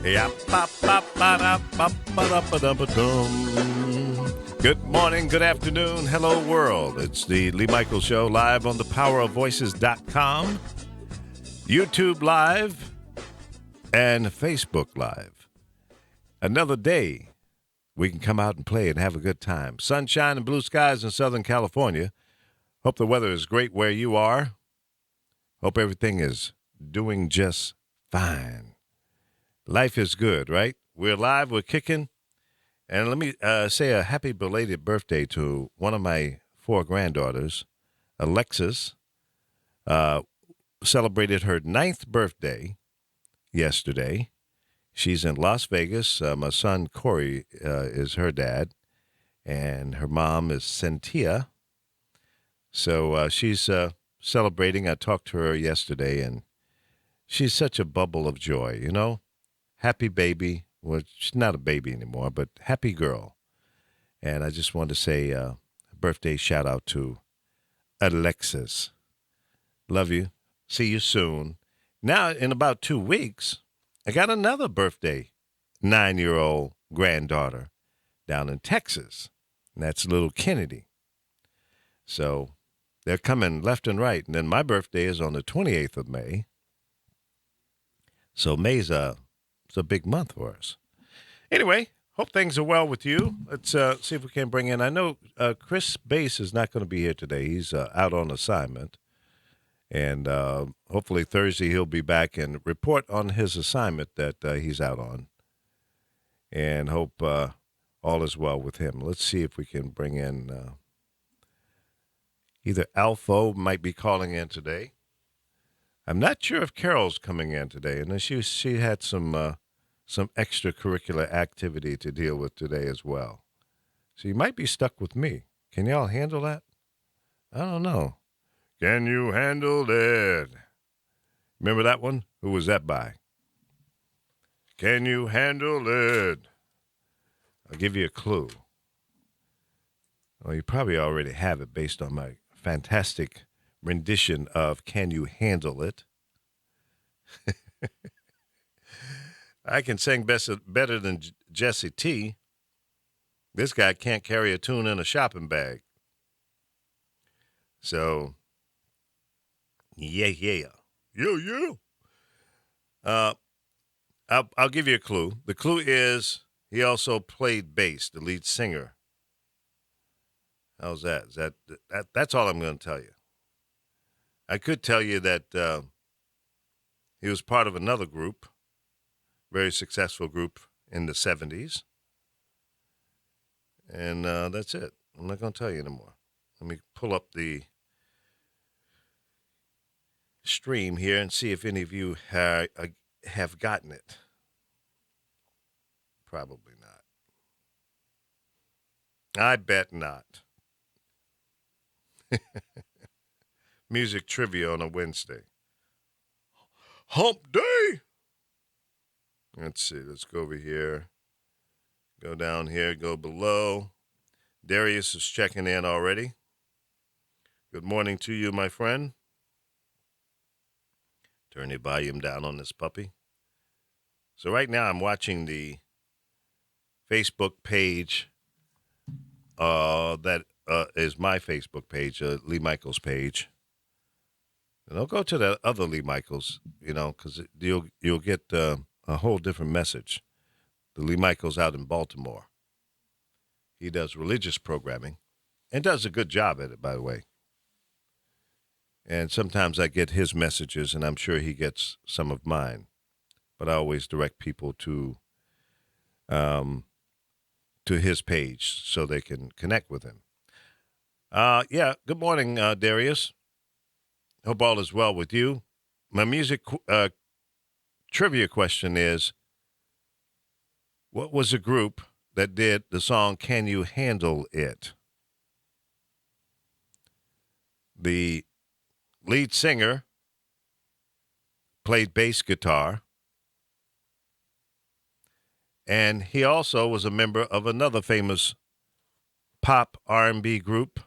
Yeah, Good morning, good afternoon, hello world. It's the Lee Michaels Show live on the powerofvoices.com, YouTube Live, and Facebook Live. Another day we can come out and play and have a good time. Sunshine and blue skies in Southern California. Hope the weather is great where you are. Hope everything is doing just fine. Life is good, right? We're live, we're kicking. And let me say a happy belated birthday to one of my 4 granddaughters, Alexis. Celebrated her 9th birthday yesterday. She's in Las Vegas. My son, Corey, is her dad, and her mom is Cynthia. So she's celebrating. I talked to her yesterday, and she's such a bubble of joy, you know? Happy baby. Well, she's not a baby anymore, but happy girl. And I just wanted to say a birthday shout out to Alexis. Love you. See you soon. Now, in about 2 weeks, I got another birthday 9-year-old granddaughter down in Texas. And that's little Kennedy. So they're coming left and right. And then my birthday is on the 28th of May. So May's it's a big month for us. Anyway, hope things are well with you. Let's see if we can bring in. I know Chris Bass is not going to be here today. He's out on assignment. And hopefully Thursday he'll be back and report on his assignment that he's out on. And hope all is well with him. Let's see if we can bring in either Alpha might be calling in today. I'm not sure if Carol's coming in today. And then she had some extracurricular activity to deal with today as well. So you might be stuck with me. Can y'all handle that? I don't know. Can you handle it? Remember that one? Who was that by? Can you handle it? I'll give you a clue. Well, you probably already have it based on my fantastic rendition of Can You Handle It? I can sing better than Jesse T. This guy can't carry a tune in a shopping bag. So, yeah. I'll give you a clue. The clue is he also played bass, the lead singer. How's that? That's all I'm going to tell you. I could tell you that he was part of another group, very successful group in the 70s. And that's it. I'm not going to tell you anymore. Let me pull up the stream here and see if any of you have gotten it. Probably not. I bet not. Music trivia on a Wednesday. Hump day. Let's see. Let's go over here. Go down here. Go below. Darius is checking in already. Good morning to you, my friend. Turn the volume down on this puppy. So right now I'm watching the Facebook page that is my Facebook page, Lee Michaels page. And I'll go to the other Lee Michaels, because you'll get a whole different message. The Lee Michaels out in Baltimore. He does religious programming and does a good job at it, by the way. And sometimes I get his messages, and I'm sure he gets some of mine. But I always direct people to his page so they can connect with him. Good morning, Darius. Hope all is well with you. My music trivia question is, what was the group that did the song Can You Handle It? The lead singer played bass guitar, and he also was a member of another famous pop R&B group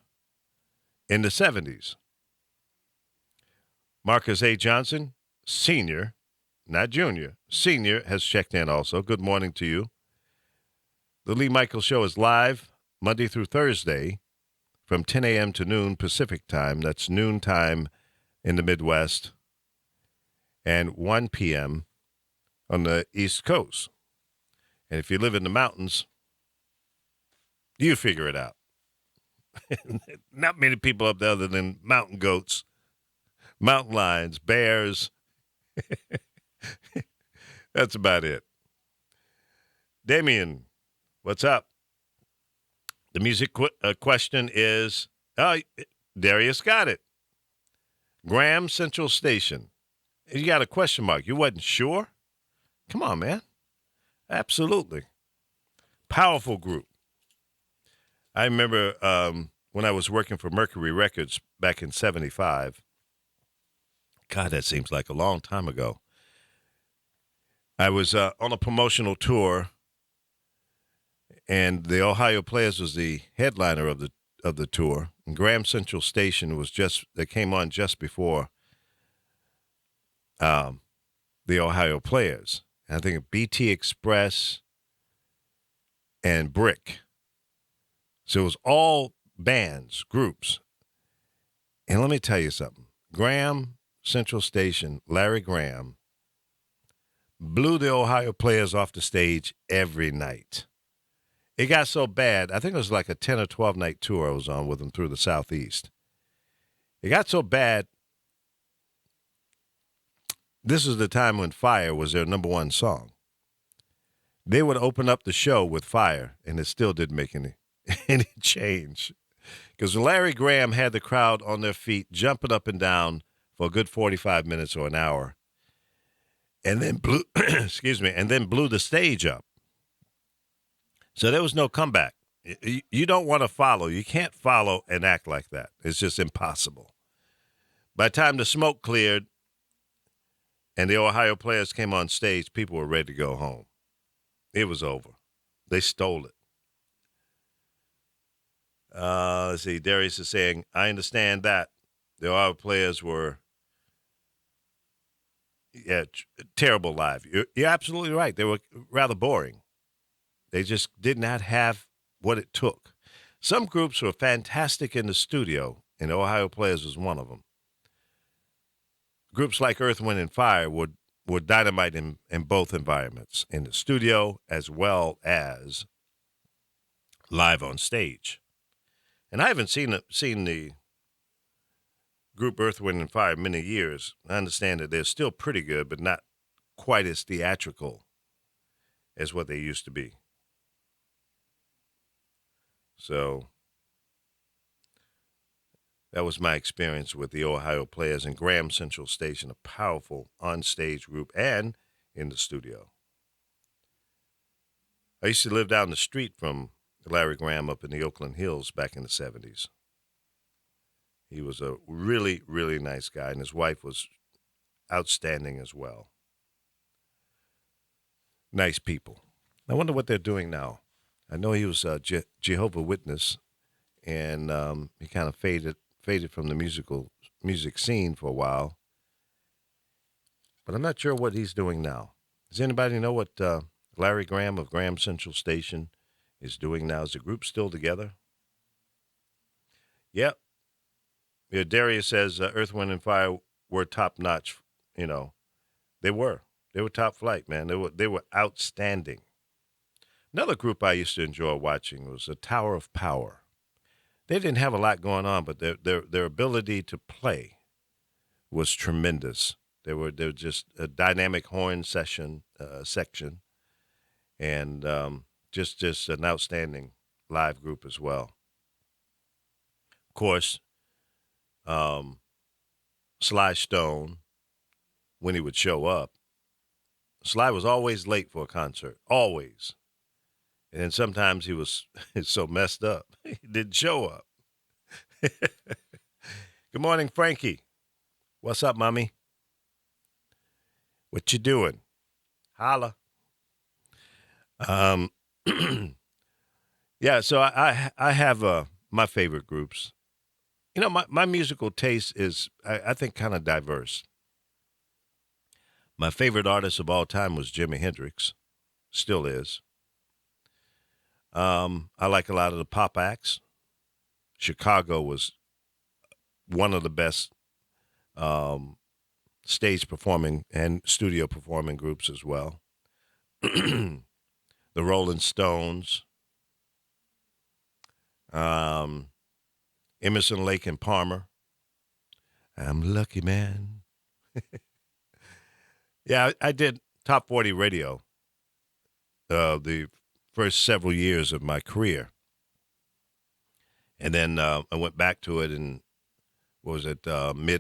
in the 70s. Marcus A. Johnson, Sr., not Junior, Senior has checked in also. Good morning to you. The Lee Michaels Show is live Monday through Thursday from 10 a.m. to noon Pacific time. That's noon time in the Midwest, and 1 p.m. on the East Coast. And if you live in the mountains, you figure it out. Not many people up there other than mountain goats, mountain lions, bears. That's about it. Damien, what's up? The music question is, Darius got it. Graham Central Station. You got a question mark. You wasn't sure? Come on, man. Absolutely. Powerful group. I remember when I was working for Mercury Records back in 75. God, that seems like a long time ago. I was on a promotional tour, and the Ohio Players was the headliner of the tour. And Graham Central Station they came on just before the Ohio Players. And I think BT Express and Brick. So it was all bands, groups. And let me tell you something. Graham Central Station, Larry Graham, blew the Ohio Players off the stage every night. It got so bad, I think it was like a 10 or 12 night tour I was on with them through the Southeast. It got so bad, this is the time when Fire was their number one song. They would open up the show with Fire, and it still didn't make any change. Because Larry Graham had the crowd on their feet, jumping up and down for a good 45 minutes or an hour, and then blew, and then blew the stage up. So there was no comeback. You don't want to follow. You can't follow and act like that. It's just impossible. By the time the smoke cleared and the Ohio Players came on stage, people were ready to go home. It was over. They stole it. Let's see. Darius is saying, I understand that. The Ohio Players were, terrible live. You're absolutely right. They were rather boring. They just did not have what it took. Some groups were fantastic in the studio, and Ohio Players was one of them. Groups like Earth, Wind, and Fire were dynamite in both environments, in the studio as well as live on stage. And I haven't seen the group Earth, Wind, and Fire in many years. I understand that they're still pretty good, but not quite as theatrical as what they used to be. So that was my experience with the Ohio Players and Graham Central Station, a powerful on-stage group and in the studio. I used to live down the street from Larry Graham up in the Oakland Hills back in the 70s. He was a really, really nice guy, and his wife was outstanding as well. Nice people. I wonder what they're doing now. I know he was a Jehovah's Witness, and he kind of faded from the music scene for a while. But I'm not sure what he's doing now. Does anybody know what Larry Graham of Graham Central Station is doing now? Is the group still together? Yep. Yeah, Darius says Earth, Wind, and Fire were top-notch. You know, they were. They were top flight, man. They were outstanding. Another group I used to enjoy watching was the Tower of Power. They didn't have a lot going on, but their ability to play was tremendous. They were just a dynamic horn section, and just an outstanding live group as well. Of course, Sly Stone, when he would show up, Sly was always late for a concert, always. And then sometimes he was so messed up, he didn't show up. Good morning, Frankie. What's up, mommy? What you doing? Holla. Yeah, so I have my favorite groups. You know, my musical taste is, I think, kind of diverse. My favorite artist of all time was Jimi Hendrix, still is. I like a lot of the pop acts. Chicago was one of the best um, stage performing and studio performing groups as well. The Rolling Stones, um, Emerson, Lake and Palmer. I'm lucky, man. Yeah, I did top 40 radio the first several years of my career. And then I went back to it in, what was it,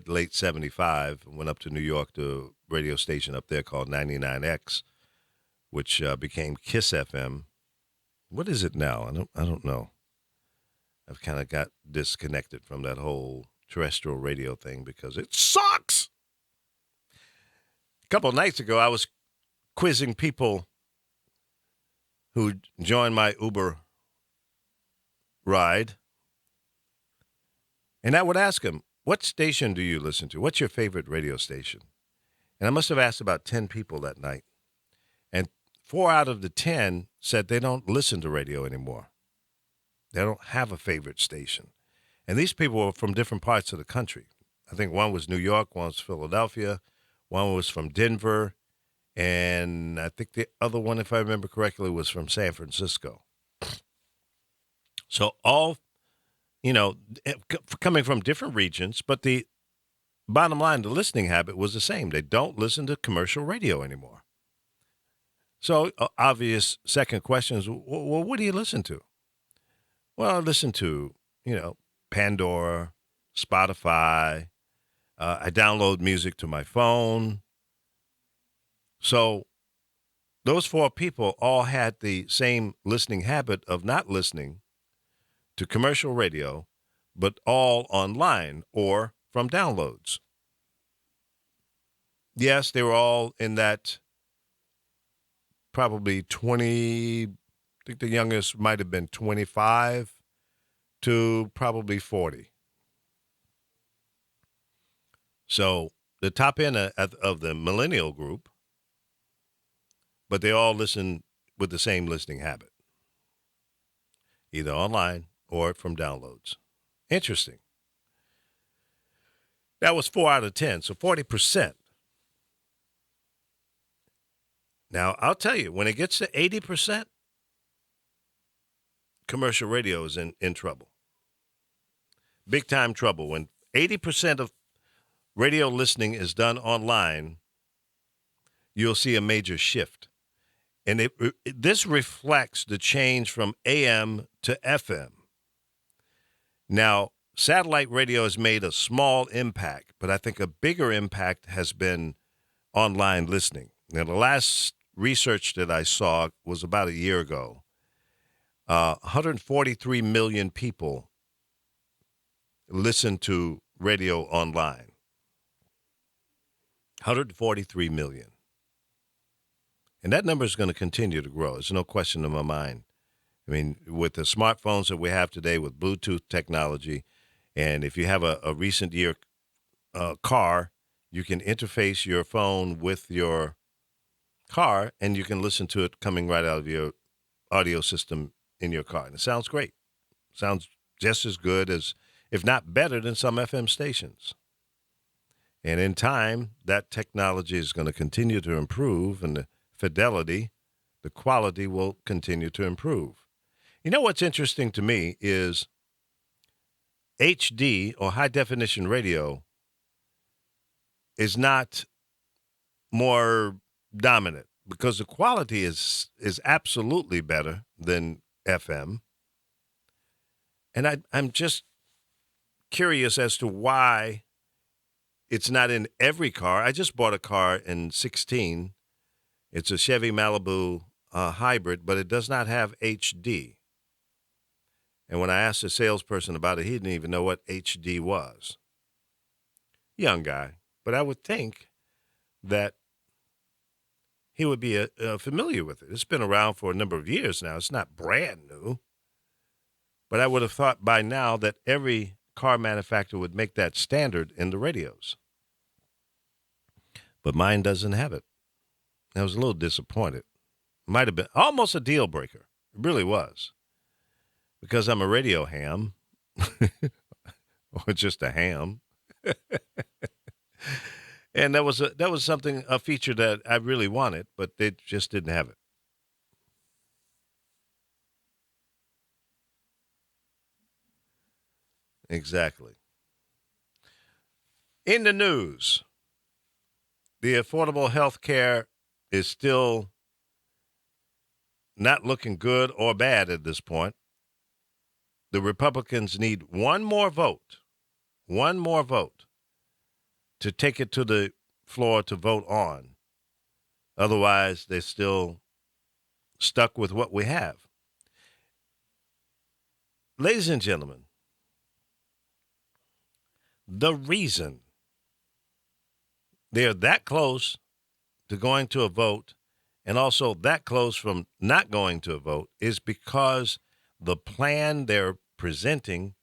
late 75. Went up to New York to a radio station up there called 99X, which became Kiss FM. What is it now? I don't know. I've kind of got disconnected from that whole terrestrial radio thing because it sucks. A couple of nights ago, I was quizzing people who joined my Uber ride, and I would ask them, what station do you listen to? What's your favorite radio station? And I must have asked about 10 people that night, and 4 out of the 10 said they don't listen to radio anymore. They don't have a favorite station. And these people were from different parts of the country. I think one was New York, one was Philadelphia, one was from Denver, and I think the other one, if I remember correctly, was from San Francisco. So all, coming from different regions, but the bottom line, the listening habit was the same. They don't listen to commercial radio anymore. So obvious second question is, well, what do you listen to? Well, I listen to, Pandora, Spotify. I download music to my phone. So those 4 people all had the same listening habit of not listening to commercial radio, but all online or from downloads. Yes, they were all in that probably 20, I think the youngest might have been 25 to probably 40. So the top end of the millennial group, but they all listen with the same listening habit, either online or from downloads. Interesting. That was 4 out of 10, so 40%. Now, I'll tell you, when it gets to 80%, commercial radio is in trouble. Big time trouble. When 80% of radio listening is done online, you'll see a major shift. And this reflects the change from AM to FM. Now, satellite radio has made a small impact, but I think a bigger impact has been online listening. Now, the last research that I saw was about a year ago. 143 million people listen to radio online. 143 million. And that number is going to continue to grow. There's no question in my mind. I mean, with the smartphones that we have today with Bluetooth technology, and if you have a recent year car, you can interface your phone with your car, and you can listen to it coming right out of your audio system in your car. And it sounds great. Sounds just as good as, if not better than some FM stations. And in time, that technology is going to continue to improve, and the fidelity, the quality will continue to improve. You know what's interesting to me is HD, or high definition radio, is not more dominant because the quality is absolutely better than FM. And I'm just curious as to why it's not in every car. I just bought a car in 16. It's a Chevy Malibu hybrid, but it does not have HD. And when I asked the salesperson about it, he didn't even know what HD was. Young guy. But I would think that he would be familiar with it. It's been around for a number of years now. It's not brand new. But I would have thought by now that every car manufacturer would make that standard in the radios. But mine doesn't have it. I was a little disappointed. Might have been almost a deal breaker. It really was. Because I'm a radio ham, or just a ham. And that was a feature that I really wanted, but they just didn't have it. Exactly. In the news, the affordable health care is still not looking good or bad at this point. The Republicans need one more vote to take it to the floor to vote on. Otherwise, they're still stuck with what we have. Ladies and gentlemen, the reason they're that close to going to a vote and also that close from not going to a vote is because the plan they're presenting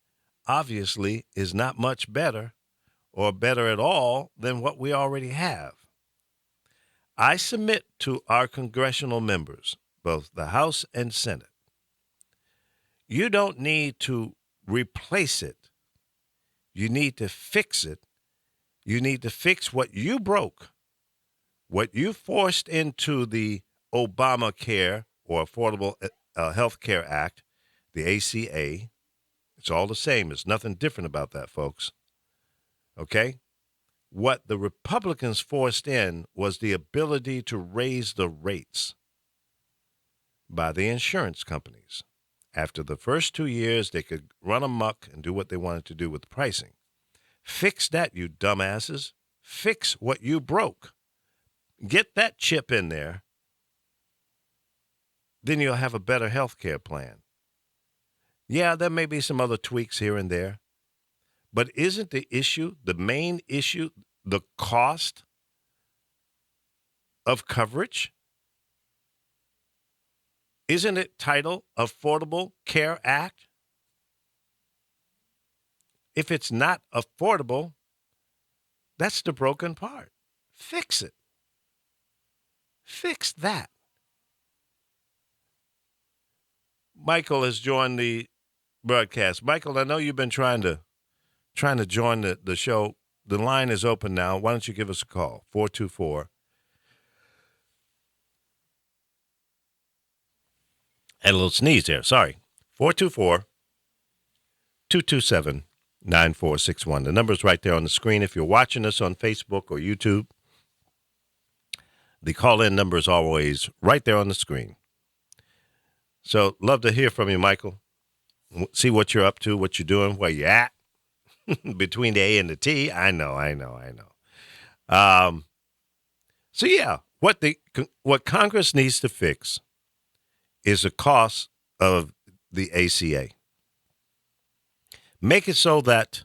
obviously is not much better or better at all than what we already have. I submit to our congressional members, both the House and Senate, you don't need to replace it. You need to fix it. You need to fix what you broke, what you forced into the Obamacare or Affordable Health Care Act, the ACA. It's all the same. There's nothing different about that, folks. Okay? What the Republicans forced in was the ability to raise the rates by the insurance companies. After the first 2 years, they could run amok and do what they wanted to do with the pricing. Fix that, you dumbasses. Fix what you broke. Get that chip in there. Then you'll have a better health care plan. Yeah, there may be some other tweaks here and there. But isn't the main issue, the cost of coverage? Isn't it titled Affordable Care Act? If it's not affordable, that's the broken part. Fix it. Fix that. Michael has joined the broadcast. Michael, I know you've been trying to join the show. The line is open now. Why don't you give us a call? 424. Had a little sneeze there. Sorry. 424-227-9461. The number's right there on the screen. If you're watching us on Facebook or YouTube, the call-in number is always right there on the screen. So love to hear from you, Michael. See what you're up to, what you're doing, where you're at between the A and the T. I know. So yeah, what Congress needs to fix is the cost of the ACA. Make it so that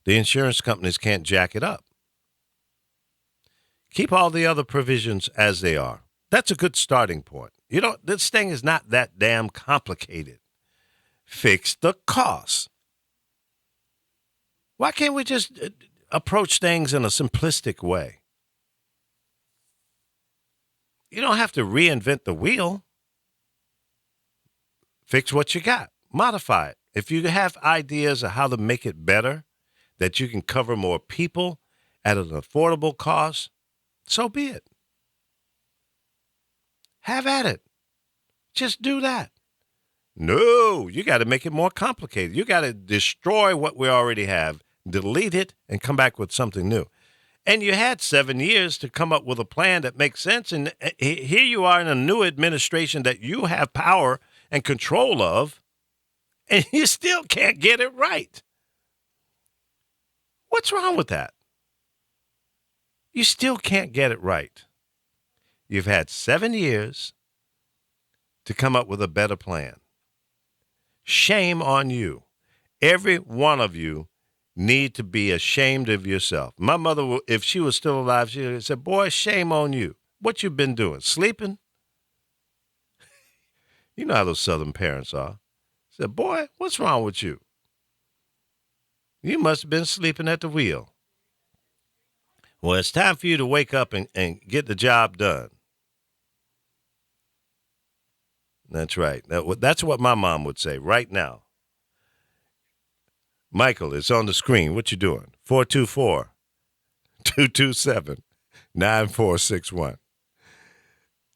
the insurance companies can't jack it up. Keep all the other provisions as they are. That's a good starting point. This thing is not that damn complicated. Fix the cost. Why can't we just approach things in a simplistic way? You don't have to reinvent the wheel. Fix what you got. Modify it. If you have ideas of how to make it better, that you can cover more people at an affordable cost, so be it. Have at it. Just do that. No, you got to make it more complicated. You got to destroy what we already have, delete it, and come back with something new. And you had 7 years to come up with a plan that makes sense. And here you are in a new administration that you have power and control of, and you still can't get it right. What's wrong with that? You still can't get it right. You've had 7 years to come up with a better plan. Shame on you. Every one of you need to be ashamed of yourself. My mother, if she was still alive, she would say, boy, shame on you. What you been doing? Sleeping? You know how those Southern parents are. She said, boy, what's wrong with you? You must have been sleeping at the wheel. Well, it's time for you to wake up and get the job done. That's right. That's what my mom would say right now. Michael, it's on the screen. What you doing? 424-227-9461.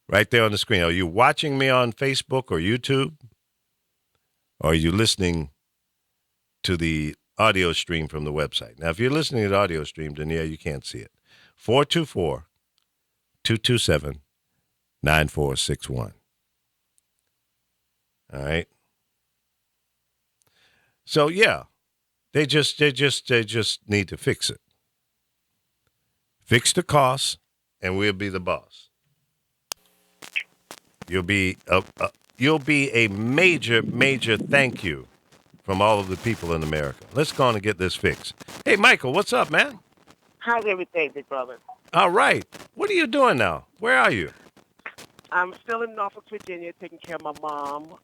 Right there on the screen. Are you watching me on Facebook or YouTube? Or are you listening to the audio stream from the website? Now, if you're listening to the audio stream, then yeah, you can't see it. 424-227-9461. All right. So yeah, they just need to fix it. Fix the costs, and we'll be the boss. You'll be a major thank you from all of the people in America. Let's go on and get this fixed. Hey, Michael, what's up, man? How's everything, big brother? All right. What are you doing now? Where are you? I'm still in Norfolk, Virginia, taking care of my mom,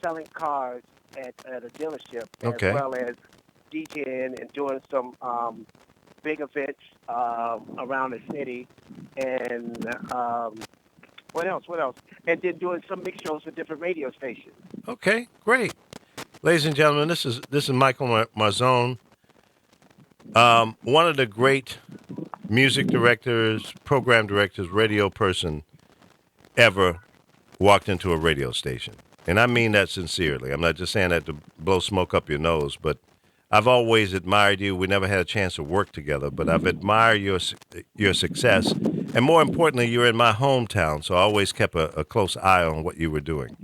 selling cars at a dealership, Okay. as well as DJing and doing some big events around the city. And what else? And then doing some mix shows for different radio stations. Okay, great. Ladies and gentlemen, this is Michael Marzone, one of the great music directors, program directors, radio person ever walked into a radio station. And I mean that sincerely. I'm not just saying that to blow smoke up your nose, but I've always admired you. We never had a chance to work together, but I've admired your success. And more importantly, you're in my hometown, so I always kept a close eye on what you were doing.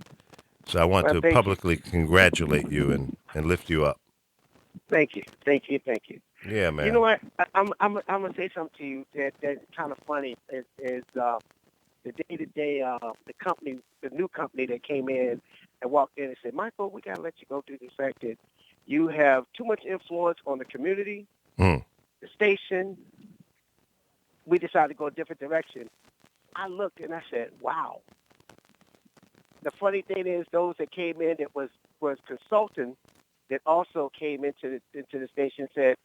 So I want to publicly congratulate you and lift you up. Thank you. Yeah, man. You know what? I'm gonna say something to you that's kind of funny. Is the day-to-day the new company that came in and walked in and said, Michael, we gotta let you go due to the fact that you have too much influence on the community, the station. We decided to go a different direction. I looked and I said, wow. The funny thing is, those that came in that was consulting that also came into the station said,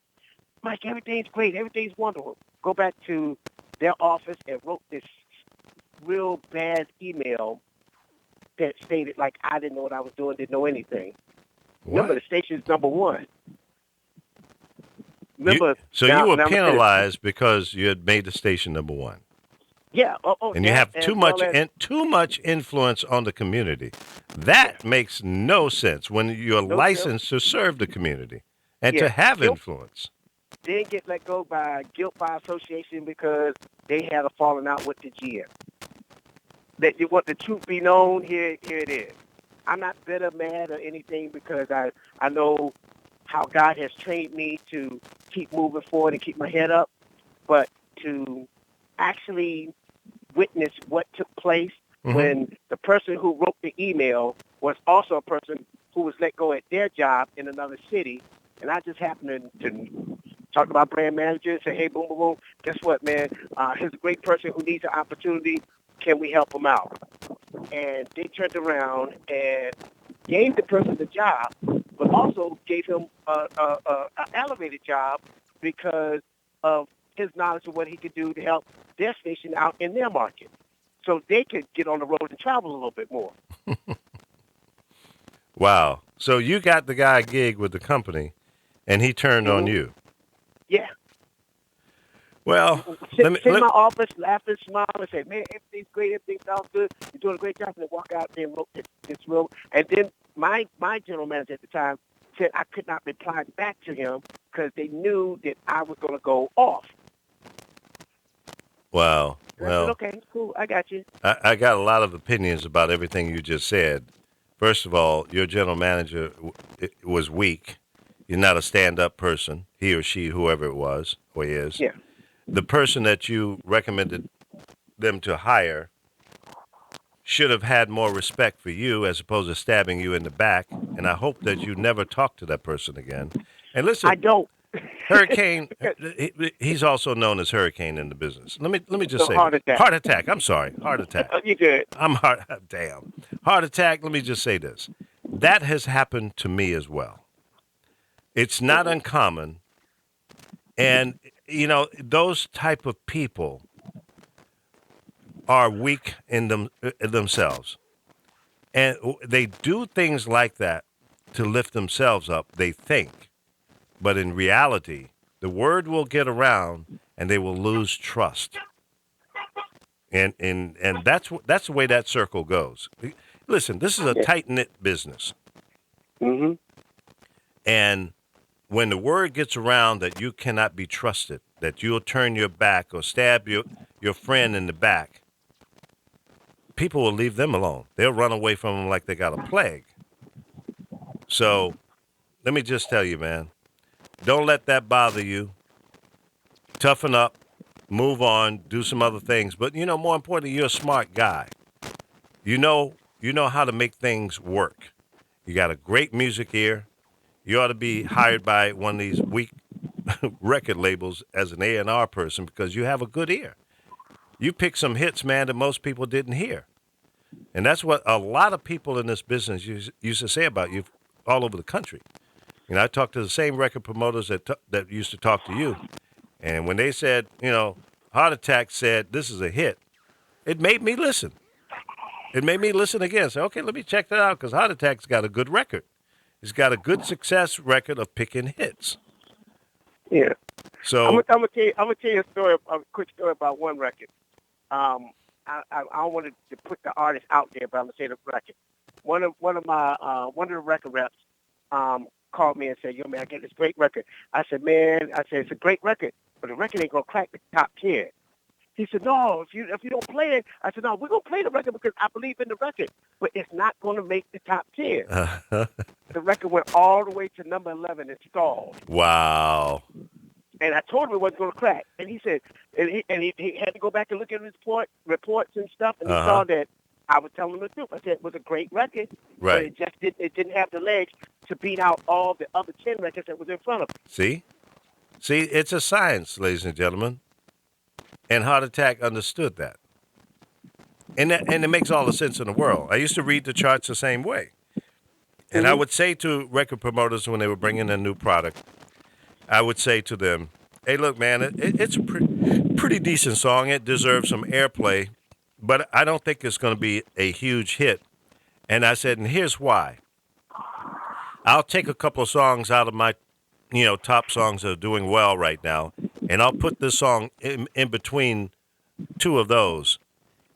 Mike, everything's great, everything's wonderful. Go back to their office and wrote this real bad email that stated like I didn't know what I was doing, didn't know anything. What? Remember, the station's number one. You were penalized because you had made the station number one. Yeah. And you have too much influence on the community. That makes no sense when you're licensed to serve the community and to have influence. Didn't get let go by guilt by association because they had a falling out with the GM. That you want the truth be known, here it is. I'm not bitter, mad, or anything because I know how God has trained me to keep moving forward and keep my head up, but to actually witness what took place when the person who wrote the email was also a person who was let go at their job in another city, and I just happened to talk about brand manager and say, hey, boom, boom, boom, guess what, man? Here's a great person who needs an opportunity. Can we help him out? And they turned around and gave the person the job, but also gave him an elevated job because of his knowledge of what he could do to help their station out in their market. So they could get on the road and travel a little bit more. Wow. So you got the guy a gig with the company, and he turned on you. Yeah. Well, sit in my office, laugh and smile, and say, man, everything's great, everything sounds good, you're doing a great job, and then walk out there and wrote this room. And then my general manager at the time said I could not reply back to him because they knew that I was going to go off. Wow. Well, I said, okay, cool, I got you. I got a lot of opinions about everything you just said. First of all, your general manager was weak. You're not a stand-up person, he or she, whoever it was or is. Yeah. The person that you recommended them to hire should have had more respect for you as opposed to stabbing you in the back. And I hope that you never talk to that person again. And listen, I don't. Hurricane, he's also known as Hurricane in the business. Let me just say heart attack. Heart attack. I'm sorry. Heart attack. You good. Damn. Heart attack. Let me just say this. That has happened to me as well. It's not uncommon. And, you know, those type of people are weak in themselves. And they do things like that to lift themselves up, they think. But in reality, the word will get around and they will lose trust. And that's the way that circle goes. Listen, this is a Yeah. tight-knit business. Mm-hmm. And when the word gets around that you cannot be trusted, that you'll turn your back or stab your friend in the back, people will leave them alone. They'll run away from them like they got a plague. So let me just tell you, man, don't let that bother you. Toughen up, move on, do some other things. But, more importantly, you're a smart guy. You know how to make things work. You got a great music ear. You ought to be hired by one of these weak record labels as an A&R person because you have a good ear. You pick some hits, man, that most people didn't hear. And that's what a lot of people in this business used to say about you all over the country. I talked to the same record promoters that used to talk to you. And when they said, Heart Attack said this is a hit, it made me listen. It made me listen again. Say, okay, let me check that out because Heart Attack's got a good record. He's got a good success record of picking hits. Yeah. So I'm gonna tell you a quick story about one record. I don't want to put the artist out there, but I'm gonna say the record. One of the record reps called me and said, "Yo, man, I get this great record." I said, "Man," it's a great record, but the record ain't gonna crack the top 10. He said, "No, if you don't play it," I said, "No, we're gonna play the record because I believe in the record, but it's not gonna make the top 10." The record went all the way to number 11 and stalled. wow. And I told him it wasn't going to crack. And he said, he had to go back and look at his reports and stuff, and he saw that I was telling him the truth. I said it was a great record, Right. but it didn't have the legs to beat out all the other 10 records that was in front of him. See, it's a science, ladies and gentlemen, and Heart Attack understood that, and it makes all the sense in the world. I used to read the charts the same way, and I would say to record promoters when they were bringing a new product, I would say to them, "Hey, look, man, it's a pretty decent song. It deserves some airplay, but I don't think it's going to be a huge hit." And I said, and here's why. I'll take a couple of songs out of my, top songs that are doing well right now, and I'll put this song in between two of those.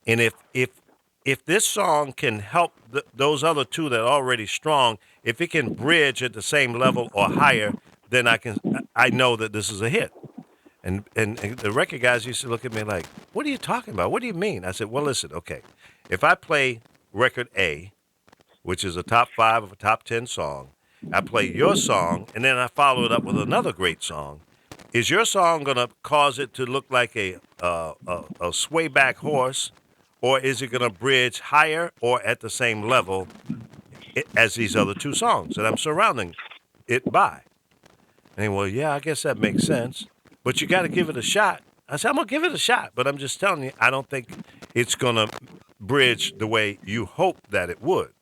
And if this song can help those other two that are already strong, if it can bridge at the same level or higher, then I know that this is a hit. And the record guys used to look at me like, "What are you talking about? What do you mean?" I said, "Well, listen, okay. If I play record A, which is a top 5 of a top 10 song, I play your song, and then I follow it up with another great song. Is your song going to cause it to look like a sway back horse, or is it going to bridge higher or at the same level as these other two songs that I'm surrounding it by?" And well, yeah, I guess that makes sense. But you got to give it a shot. I said, I'm going to give it a shot, but I'm just telling you, I don't think it's going to bridge the way you hope that it would.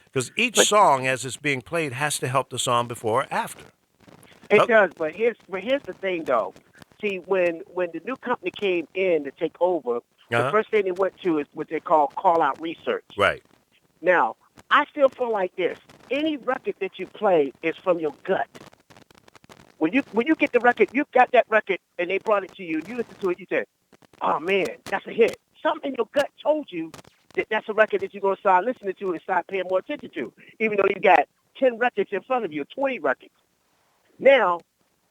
Because each song, as it's being played, has to help the song before or after. It does, but here's the thing, though. See, when the new company came in to take over, the first thing they went to is what they call call-out research. Right. Now, I still feel like this. Any record that you play is from your gut. When you get the record, you got that record, and they brought it to you, you listen to it, you said, "Oh, man, that's a hit." Something in your gut told you that that's a record that you're going to start listening to and start paying more attention to, even though you got 10 records in front of you, 20 records. Now,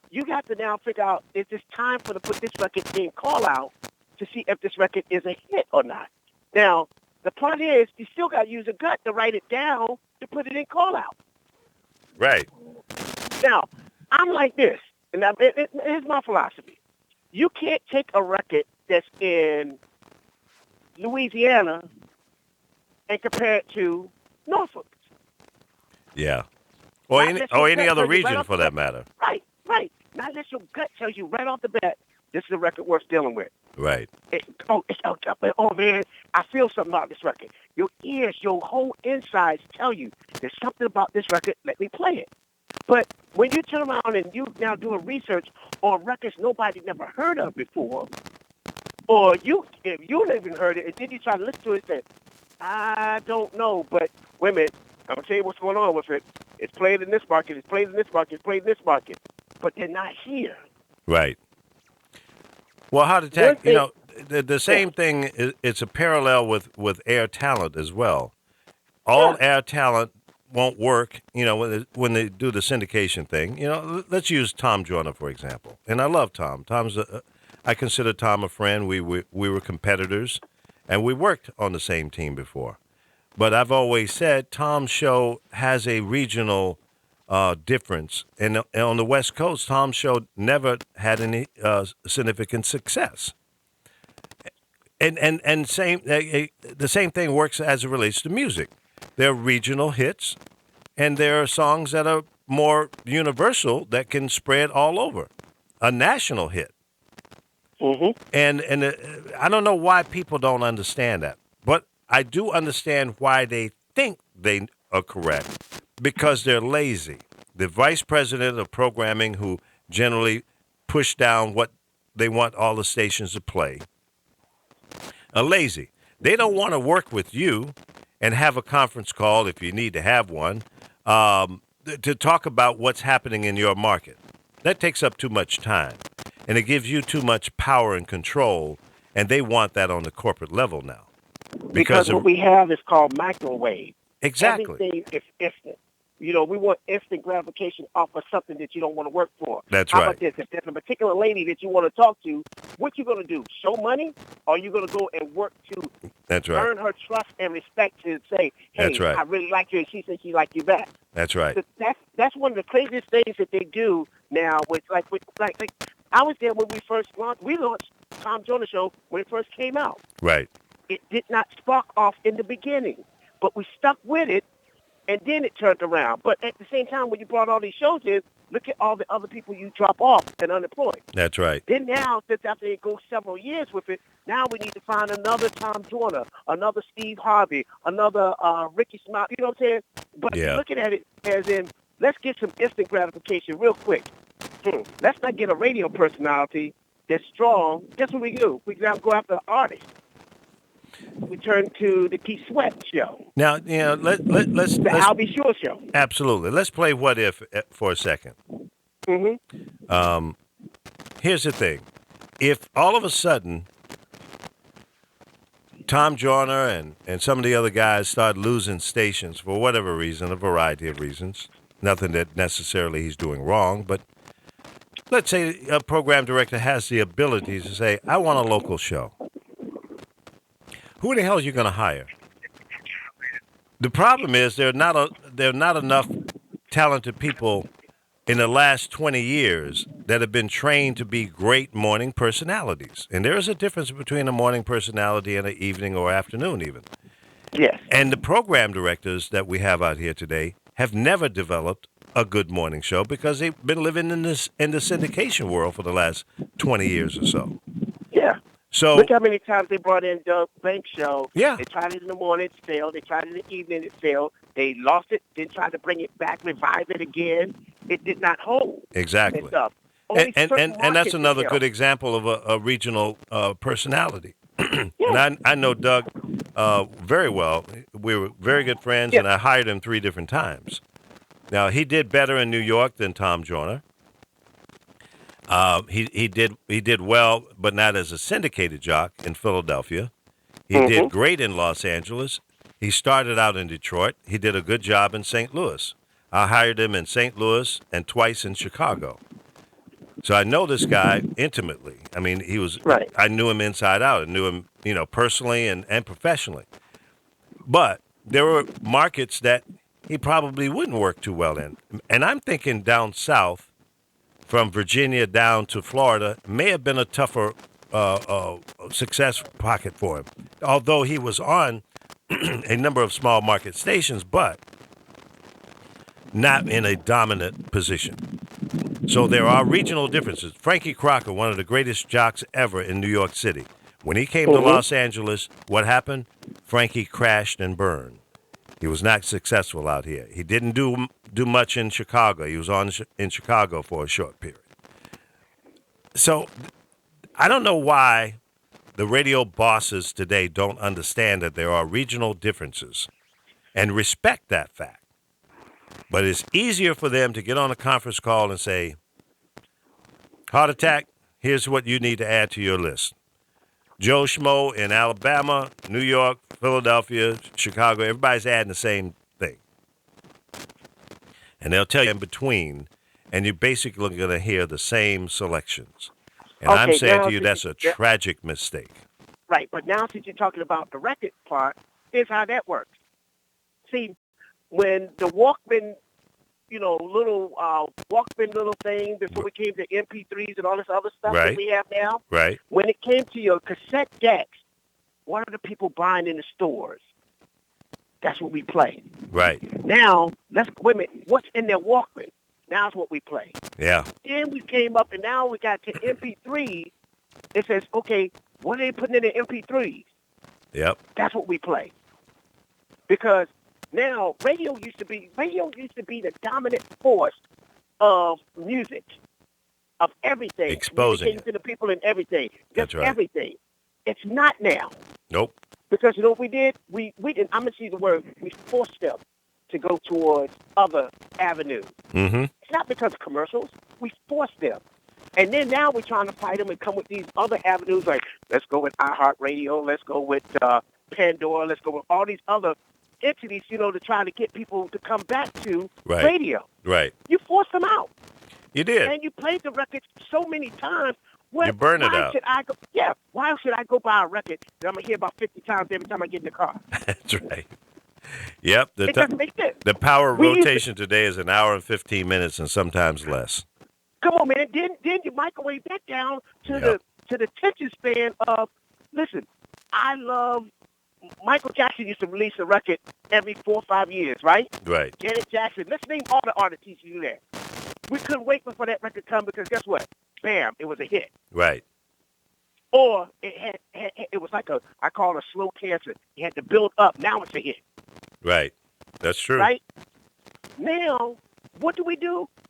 you got to now figure out, is this time for to put this record in call-out to see if this record is a hit or not? Now, the part is, you still got to use a gut to write it down to put it in call-out. Right. Now, I'm like this, and here's my philosophy. You can't take a record that's in Louisiana and compare it to Norfolk. Yeah. Or any other region for that matter. Right. Not unless your gut tells you right off the bat, this is a record worth dealing with. Right. Oh, man, I feel something about this record. Your ears, your whole insides tell you there's something about this record, let me play it. But when you turn around and you now doing research on records nobody never heard of before, or if you never even heard it, and then you try to listen to it and say, "I don't know," but wait a minute, I'm going to tell you what's going on with it. It's played in this market, it's played in this market, it's played in this market. But they're not here. Right. Well, Heart One Attack, thing, the same thing, it's a parallel with air talent as well. yeah, All air talent won't work, when they do the syndication thing. Let's use Tom Joyner, for example. And I love Tom. I consider Tom a friend. We were competitors, and we worked on the same team before. But I've always said Tom's show has a regional difference. And on the West Coast, Tom's show never had any significant success. And the same thing works as it relates to music. There are regional hits, and there are songs that are more universal that can spread all over. A national hit. And I don't know why people don't understand that, but I do understand why they think they are correct, because they're lazy. The vice president of programming, who generally push down what they want all the stations to play, are lazy. They don't want to work with you and have a conference call, if you need to have one, to talk about what's happening in your market. That takes up too much time, and it gives you too much power and control, and they want that on the corporate level now. because what we have is called microwave. Exactly. Everything is instant. We want instant gratification off of something that you don't want to work for. That's How right. about this? If there's a particular lady that you want to talk to, what you going to do? Show money? Or are you going to go and work to That's right. earn her trust and respect to say, hey, That's right. I really like you, and she said she like you back? That's right. That's one of the craziest things that they do now. With I was there when we first launched. We launched Tom Joyner Show when it first came out. Right. It did not spark off in the beginning, but we stuck with it, and then it turned around. But at the same time, when you brought all these shows in, look at all the other people you drop off and unemployed. That's right. Then now, since after it goes several years with it, now we need to find another Tom Joyner, another Steve Harvey, another Ricky Smiley. You know what I'm saying? But looking at it as in, let's get some instant gratification real quick. Let's not get a radio personality that's strong. Guess what we do? We now go after artists. We turn to the Keith Sweat show. Now, let's The I'll Be Sure show. Absolutely. Let's play What If for a second. Mm-hmm. Here's the thing. If all of a sudden Tom Joyner and some of the other guys start losing stations for whatever reason, a variety of reasons, nothing that necessarily he's doing wrong, but let's say a program director has the ability to say, I want a local show. Who the hell are you going to hire? The problem is there are not enough talented people in the last 20 years that have been trained to be great morning personalities. And there is a difference between a morning personality and an evening or afternoon even. Yes. And the program directors that we have out here today have never developed a good morning show because they've been living in the syndication world for the last 20 years or so. Yeah. So look how many times they brought in Doug Banks' show. Yeah. They tried it in the morning, it failed. They tried it in the evening, it failed. They lost it, then tried to bring it back, revive it again. It did not hold. Exactly. And stuff. And that's another good example of a regional personality. And I know Doug very well. We were very good friends, and I hired him 3 different times. Now, he did better in New York than Tom Joyner. He did well, but not as a syndicated jock in Philadelphia. He did great in Los Angeles. He started out in Detroit. He did a good job in St. Louis. I hired him in St. Louis and twice in Chicago. So I know this guy intimately. I mean, he was right. I knew him inside out. I knew him, personally and professionally. But there were markets that he probably wouldn't work too well in. And I'm thinking down south, from Virginia down to Florida, may have been a tougher success pocket for him. Although he was on a number of small market stations, but not in a dominant position. So there are regional differences. Frankie Crocker, one of the greatest jocks ever in New York City. When he came to Los Angeles, what happened? Frankie crashed and burned. He was not successful out here. He didn't do much in Chicago. He was in Chicago for a short period. So I don't know why the radio bosses today don't understand that there are regional differences. and respect that fact. But it's easier for them to get on a conference call and say, heart attack, here's what you need to add to your list. Joe Schmo in Alabama, New York, Philadelphia, Chicago, everybody's adding the same thing. And they'll tell you in between, and you're basically going to hear the same selections. And I'm saying to you, that's a tragic mistake. Right, but now since you're talking about the record part, here's how that works. See, when the Walkman, little Walkman little thing before we came to MP3s and all this other stuff that we have now, when it came to your cassette decks, what are the people buying in the stores? That's what we play. Right. Now, wait a minute, what's in their Walkman? Now it's what we play. Yeah. Then we came up and now we got to MP3. It says, okay, what are they putting in the MP3s? Yep. That's what we play. Because now radio used to be the dominant force of music, of everything. Exposing it to the people and everything. That's right. Everything. It's not now. Nope. Because you know what we did? We didn't, I'm going to use the word, we forced them to go towards other avenues. Mm-hmm. It's not because of commercials. We forced them. And then now we're trying to fight them and come with these other avenues like, let's go with iHeartRadio, let's go with Pandora, let's go with all these other entities, to try to get people to come back to radio. Right. You forced them out. You did. And you played the records so many times. You burn it out. Why should I go buy a record that I'm going to hear about 50 times every time I get in the car? That's right. Yep. It doesn't make sense. The power rotation today is an hour and 15 minutes and sometimes less. Come on, man. Then you microwave that down to the attention span of, listen, I love, Michael Jackson used to release a record every 4 or 5 years, right? Right. Janet Jackson. Let's name all the artists who do that. We couldn't wait for that record to come because guess what? Bam, it was a hit. Right. Or it was like I call it a slow cancer. You had to build up. Now it's a hit. Right. That's true. Right? Now, what do?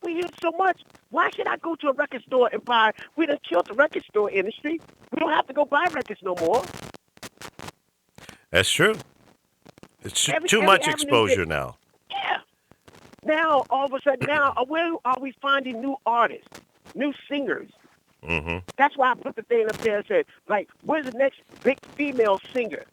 We hear so much. Why should I go to a record store and buy? We done killed the record store industry. We don't have to go buy records no more. That's true. It's too much exposure now. Yeah. Now, all of a sudden, where are we finding new artists, new singers? Mm-hmm. That's why I put the thing up there and said, like, where's the next big female singer?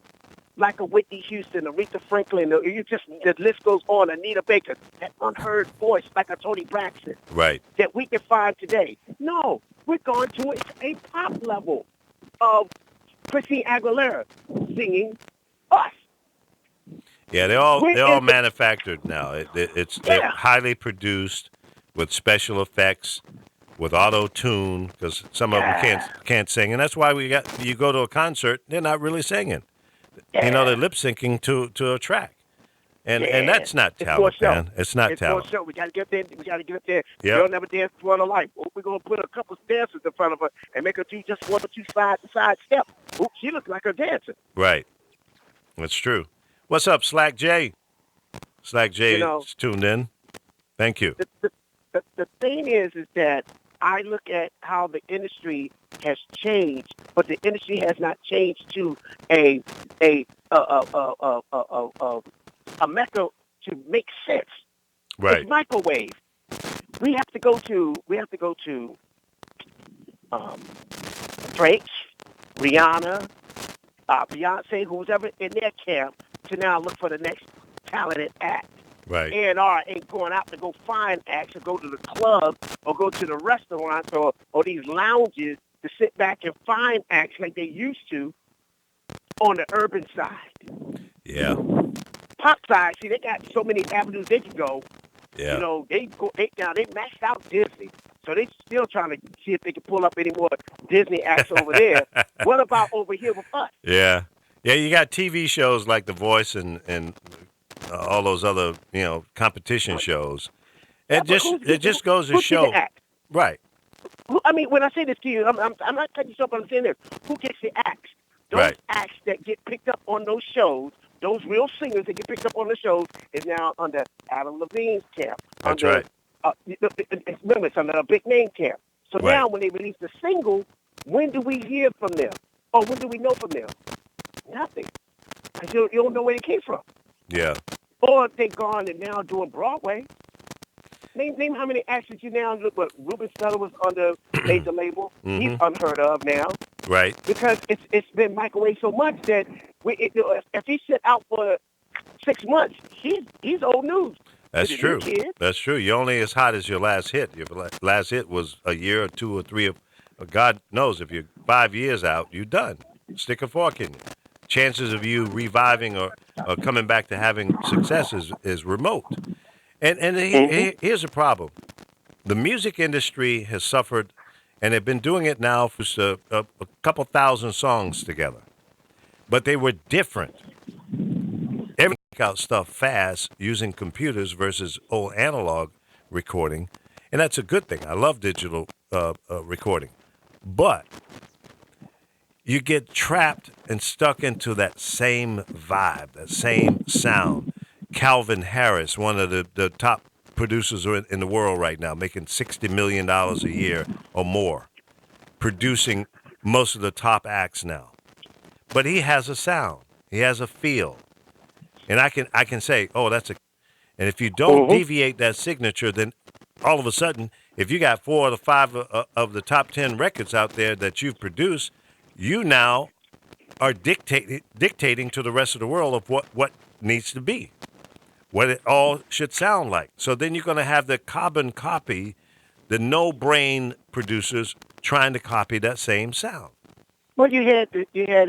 Like a Whitney Houston, Aretha Franklin, the list goes on, Anita Baker, that unheard voice like a Toni Braxton. Right. That we can find today. No, we're going to a pop level of Christina Aguilera singing us. Yeah, they're all manufactured now. They're highly produced with special effects, with auto tune, because some of them can't sing, and that's why you go to a concert, they're not really singing. Yeah. They're lip syncing to a track, and that's not talent, man. It's not talent. For sure. We got to get there. Yep. Girl never danced before in her life. We're gonna put a couple of dancers in front of her and make her do just one or two side steps. Ooh, she looks like a dancer. Right. That's true. What's up, Slack J? Slack J is tuned in. Thank you. The thing is that I look at how the industry has changed, but the industry has not changed to a mecca to make sense. Right. It's microwave. We have to go to Drake, Rihanna, Beyonce, who's ever in their camp, to now look for the next talented act. Right. A&R ain't going out to go find acts or go to the club or go to the restaurants or these lounges to sit back and find acts like they used to on the urban side. Yeah. Pop side, see, they got so many avenues they can go. Yeah. They maxed out Disney. So they still trying to see if they can pull up any more Disney acts over there. What about over here with us? Yeah. Yeah, you got TV shows like The Voice and all those other, competition shows. It just goes to show. Right. I mean, when I say this to you, I'm not cutting you off, but I'm saying this. Who gets the acts? Those acts that get picked up on those shows, those real singers that get picked up on the shows, is now under Adam Levine's camp. That's right. Remember, it's under a big name camp. So now when they release the single, when do we hear from them? Or when do we know from them? Nothing. Because you don't know where it came from. Yeah. or they gone and now doing Broadway. Name how many actors you now look. But Ruben Studdard was on the major label. He's Mm-hmm. unheard of now Right. because it's been microwaved so much that if he sit out for 6 months, he's old news to That's the new true. kids. That's true. You're only as hot as your last hit. Your last hit was a year or two or three. God knows if you're 5 years out, you're done. Stick a fork in you. Chances of you reviving or coming back to having success is remote. And Hmm. here's the problem. The music industry has suffered, and they've been doing it now for a couple thousand songs together. But they were different. Everyone make out stuff fast using computers versus old analog recording, and that's a good thing. I love digital recording, but you get trapped and stuck into that same vibe, that same sound. Calvin Harris, one of the top producers in the world right now, making $60 million a year or more, producing most of the top acts now. But he has a sound. He has a feel. And I can say, oh, that's a. And if you don't Hmm. deviate that signature, then all of a sudden, if you got 4 or 5 of the top 10 records out there that you've produced, you now are dictating to the rest of the world of what needs to be, what it all should sound like. So then you're going to have the carbon copy, the no-brain producers trying to copy that same sound. Well, you had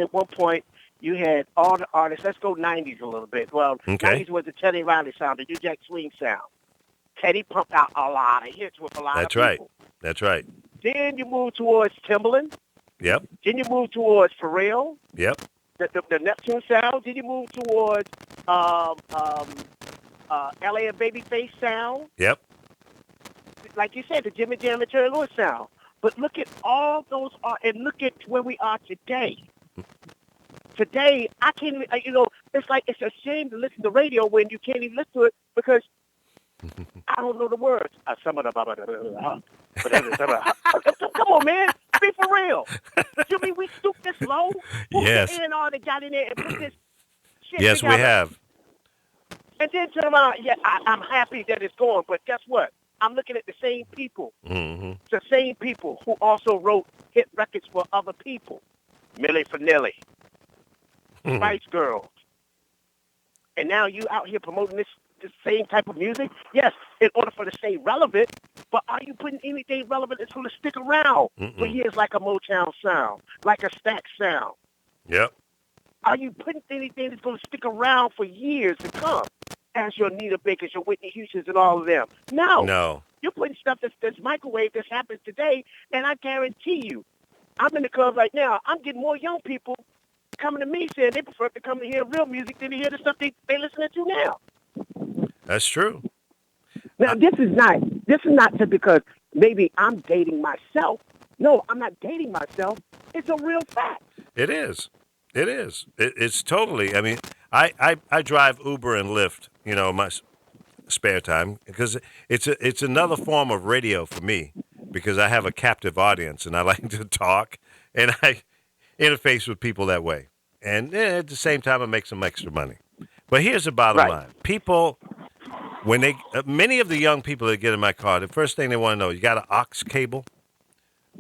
at one point you had all the artists. Let's go '90s a little bit. Well, Okay, '90s was the Teddy Riley sound, the New Jack Swing sound. Teddy pumped out a lot of hits with a lot of that's right. people. That's right. Then you move towards Timbaland. Yep. Then you move towards Pharrell, Yep. the Neptune sound. Then you move towards um, um, LA and Babyface sound. Yep. Like you said, the Jimmy Jam and Terry Lewis sound. But look at all those art, and look at where we are today. Today, I can't even, it's like it's a shame to listen to radio when you can't even listen to it because I don't know the words. Some of the, come on, man, be for real. You mean we stooped this low? Who's Yes. the A&R that got in there and put this shit Yes, we together? have. And then turn around, yeah, I'm happy that it's going, but guess what? I'm looking at the same people, Mm-hmm. the same people who also wrote hit records for other people. Millie Vanilli, Spice Girls. And now you out here promoting this same type of music? Yes, in order for it to stay relevant, but are you putting anything relevant that's going to stick around for years like a Motown sound, like a Stax sound? Yep. Are you putting anything that's going to stick around for years to come? As your Nita Bakers, your Whitney Houstons, and all of them. No. No. You're putting stuff that's microwave that happens today, and I guarantee you, I'm in the club right now. I'm getting more young people coming to me saying they prefer to come to hear real music than to hear the stuff they listening to now. That's true. Now, this is not just because maybe I'm dating myself. No, I'm not dating myself. It's a real fact. It is. It is. It's totally. I mean, I drive Uber and Lyft, in my spare time because it's another form of radio for me because I have a captive audience and I like to talk and I interface with people that way. And at the same time, I make some extra money. But here's the bottom Right. line: people, when many of the young people that get in my car, the first thing they want to know, you got an aux cable?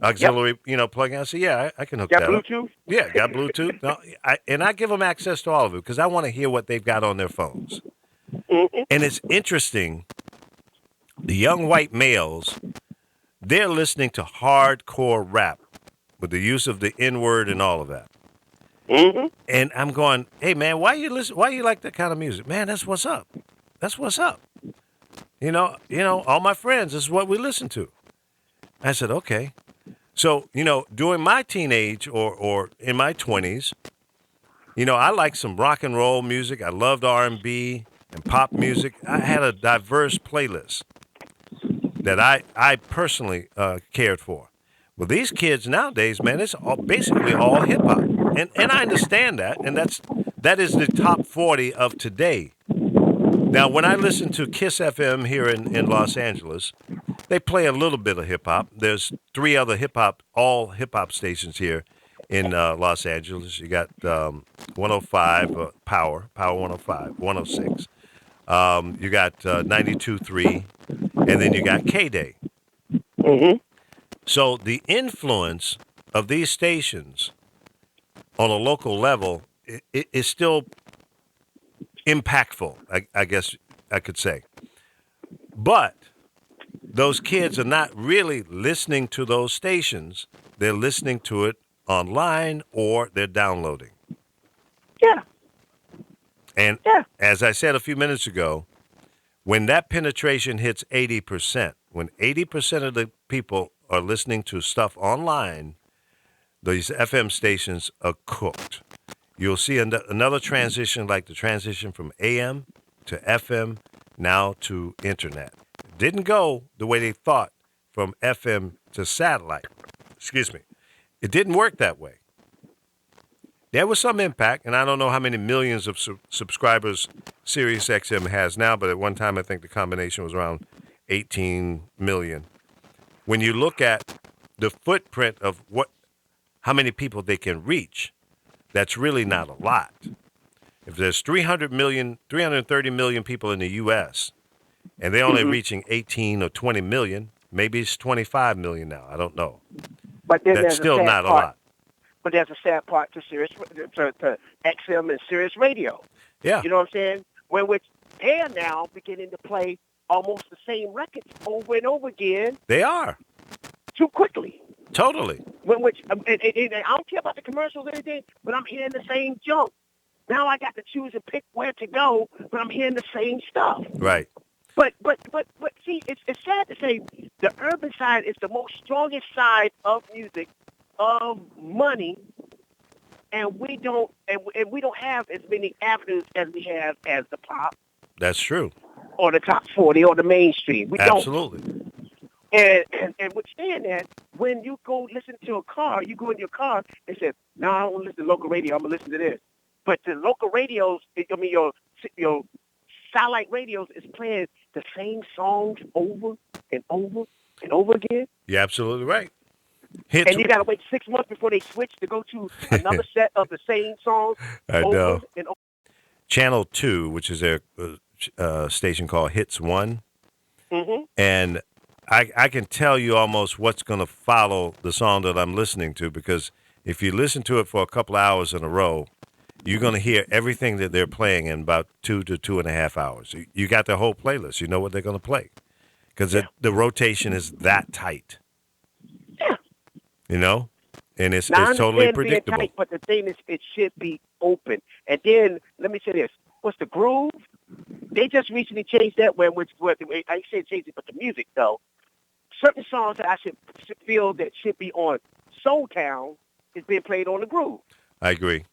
Auxiliary, plug-in. I say, yeah, I can hook Got that up. Bluetooth? Yeah, got Bluetooth. No, I give them access to all of it because I want to hear what they've got on their phones. Mm-hmm. And it's interesting, the young white males, they're listening to hardcore rap with the use of the N-word and all of that. Mm-hmm. And I'm going, hey, man, why you like that kind of music? Man, that's what's up. That's what's up. All my friends, this is what we listen to. I said, okay. So, during my teenage or in my 20s, I liked some rock and roll music. I loved R&B and pop music. I had a diverse playlist that I personally cared for. Well, these kids nowadays, man, it's basically all hip-hop. And I understand that, and that is the top 40 of today. Now, when I listen to Kiss FM here in Los Angeles, they play a little bit of hip-hop. There's 3 other all hip-hop stations here in Los Angeles. You got 105, Power 105, 106. You got 92.3, and then you got K-Day. Mm-hmm. So the influence of these stations on a local level is still impactful, I guess I could say. But those kids are not really listening to those stations. They're listening to it online or they're downloading. Yeah. And Yeah. as I said a few minutes ago, when that penetration hits 80%, when 80% of the people are listening to stuff online, these FM stations are cooked. You'll see another transition like the transition from AM to FM, now to internet. It didn't go the way they thought from FM to satellite. Excuse me. It didn't work that way. There was some impact, and I don't know how many millions of subscribers Sirius XM has now, but at one time I think the combination was around 18 million. When you look at the footprint of how many people they can reach, that's really not a lot. If there's 330 million people in the U.S., and they're only reaching 18 or 20 million, maybe it's 25 million now. I don't know. But then That's still not a lot. But there's a sad part to to XM and Sirius Radio. Yeah. You know what I'm saying? Which they are now beginning to play almost the same records over and over again. They are. Too quickly. Totally. Which I don't care about the commercials or anything, but I'm hearing the same junk. Now I got to choose and pick where to go, but I'm hearing the same stuff. Right. But see, it's sad to say the urban side is the most strongest side of music, of money, and we don't have as many avenues as we have as the pop. That's true. Or the top 40 or the mainstream. We Absolutely. don't. And with saying that, when you go listen to a car, you go in your car and say, "No, I don't want to listen to local radio. I'm gonna listen to this." But the local radios, your satellite radios is playing the same songs over and over and over again. You're absolutely right. And you got to wait 6 months before they switch to go to another set of the same songs. I know. And over. Channel 2, which is their station called Hits 1. Mm-hmm. And I can tell you almost what's going to follow the song that I'm listening to, because if you listen to it for a couple of hours in a row, you're going to hear everything that they're playing in about 2 to 2.5 hours. You got their whole playlist. You know what they're going to play because the rotation is that tight. Yeah. You know? And it's totally predictable. Tight, but the thing is, it should be open. And then, let me say this. What's the groove? They just recently changed that I say changed it, but the music, though. Certain songs that I should feel that should be on Soul Town is being played on the groove. I agree.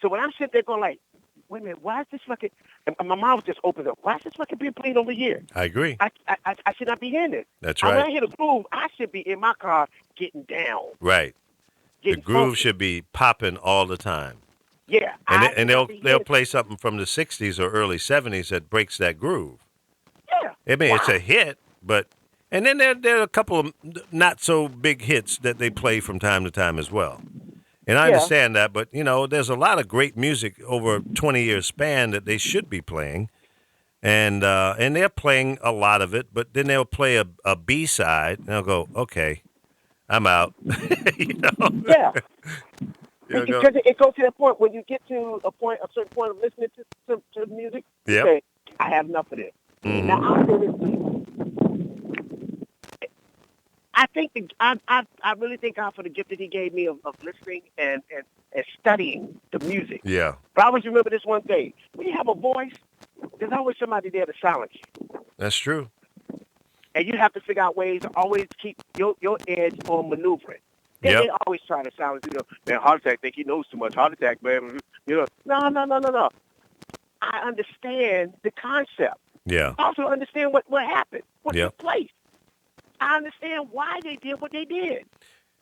So when I'm sitting there going like, wait a minute, why is this fucking... And my mouth just opened up. Why is this fucking being played over here? I agree. I should not be hearing it. That's right. When I hear the groove, I should be in my car getting down. Right. The groove should be popping all the time. Yeah. And they'll play something from the 60s or early 70s that breaks that groove. Yeah. I mean, it's a hit, but... And then there are a couple of not-so-big hits that they play from time to time as well. And I understand that, but, there's a lot of great music over a 20-year span that they should be playing. And they're playing a lot of it, but then they'll play a B-side, and they'll go, okay, I'm out. Yeah. Because it goes to that point when you get to a certain point of listening to music, you say, I have enough of this. Mm-hmm. Now, I'll say this to you. I really thank God for the gift that He gave me of listening and studying the music. Yeah. But I always remember this one thing: when you have a voice, there's always somebody there to silence you. That's true. And you have to figure out ways to always keep your edge on maneuvering. They always try to silence you. Man, heart attack. Think he knows too much. Heart attack, man. No. I understand the concept. Yeah. I also understand what happened, what took place. I understand why they did what they did,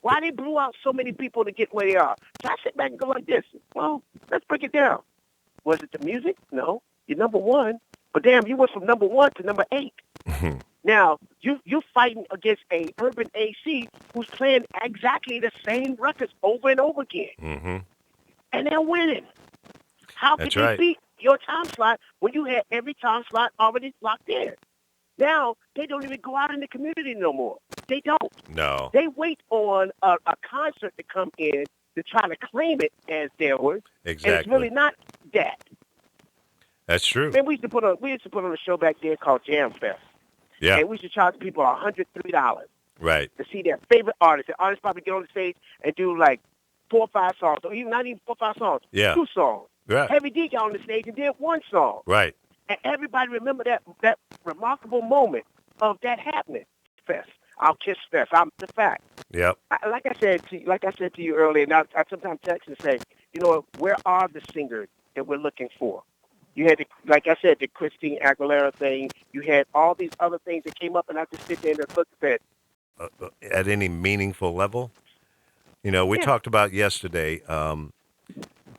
why they blew out so many people to get where they are. So I sit back and go like this. Well, let's break it down. Was it the music? No. You're number one. But damn, you went from number 1 to number 8. Mm-hmm. Now, you're fighting against a urban AC who's playing exactly the same records over and over again. Mm-hmm. And they're winning. How could they beat your time slot when you had every time slot already locked in. Now, they don't even go out in the community no more. They don't. No. They wait on a concert to come in to try to claim it as theirs. Exactly. And it's really not that. That's true. Man, we used to put on a show back there called Jam Fest. Yeah. And we used to charge people $103 Right. to see their favorite artist. The artist probably get on the stage and do like 4 or 5 songs, or even not even 4 or 5 songs, Yeah. 2 songs. Right. Heavy D got on the stage and did 1 song. Right. And everybody remember that remarkable moment of that happening. Fest. Our Kiss Fest. I'm the fact. Yep. Like I said to you earlier, and I sometimes text and say, where are the singers that we're looking for? You had, like I said, the Christine Aguilera thing. You had all these other things that came up, and I just sit there and look at At any meaningful level. We talked about yesterday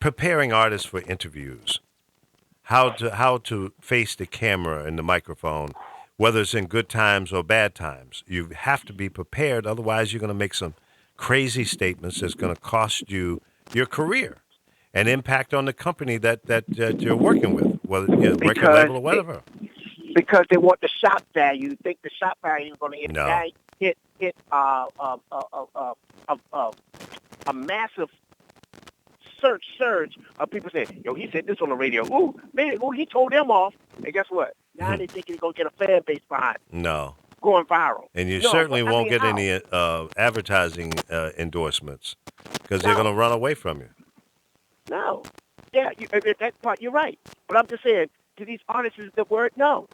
preparing artists for interviews, how to face the camera and the microphone, whether it's in good times or bad times. You have to be prepared, otherwise you're going to make some crazy statements that's going to cost you your career and impact on the company that you're working with, whether record label or whatever. Because they want the shop value. You think the shop value is going to hit? No. Hit a massive surge of people saying, "Yo, he said this on the radio. Ooh, man, he told them off." And guess what? Now they think he's going to get a fan base behind it. No. Going viral. And you certainly won't get any advertising endorsements because they're going to run away from you. No. Yeah, that part, you're right. But I'm just saying, to these artists, is the word no.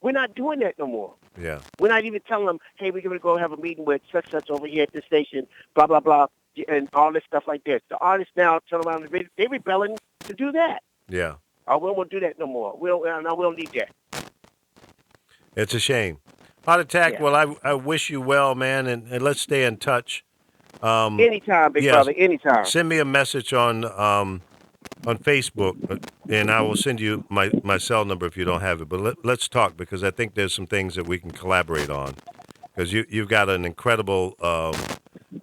We're not doing that no more. Yeah. We're not even telling them, hey, we're going to go have a meeting with such over here at this station, blah, blah, blah, and all this stuff like this. The artists now turn around and they're rebelling to do that. Yeah. Oh, we don't want to do that no more. We don't need that. It's a shame. Heart Attack, Yeah. well, I wish you well, man, and let's stay in touch. Anytime, big brother, anytime. Send me a message on Facebook, and I will send you my cell number if you don't have it. But let's talk, because I think there's some things that we can collaborate on. Because you've got an incredible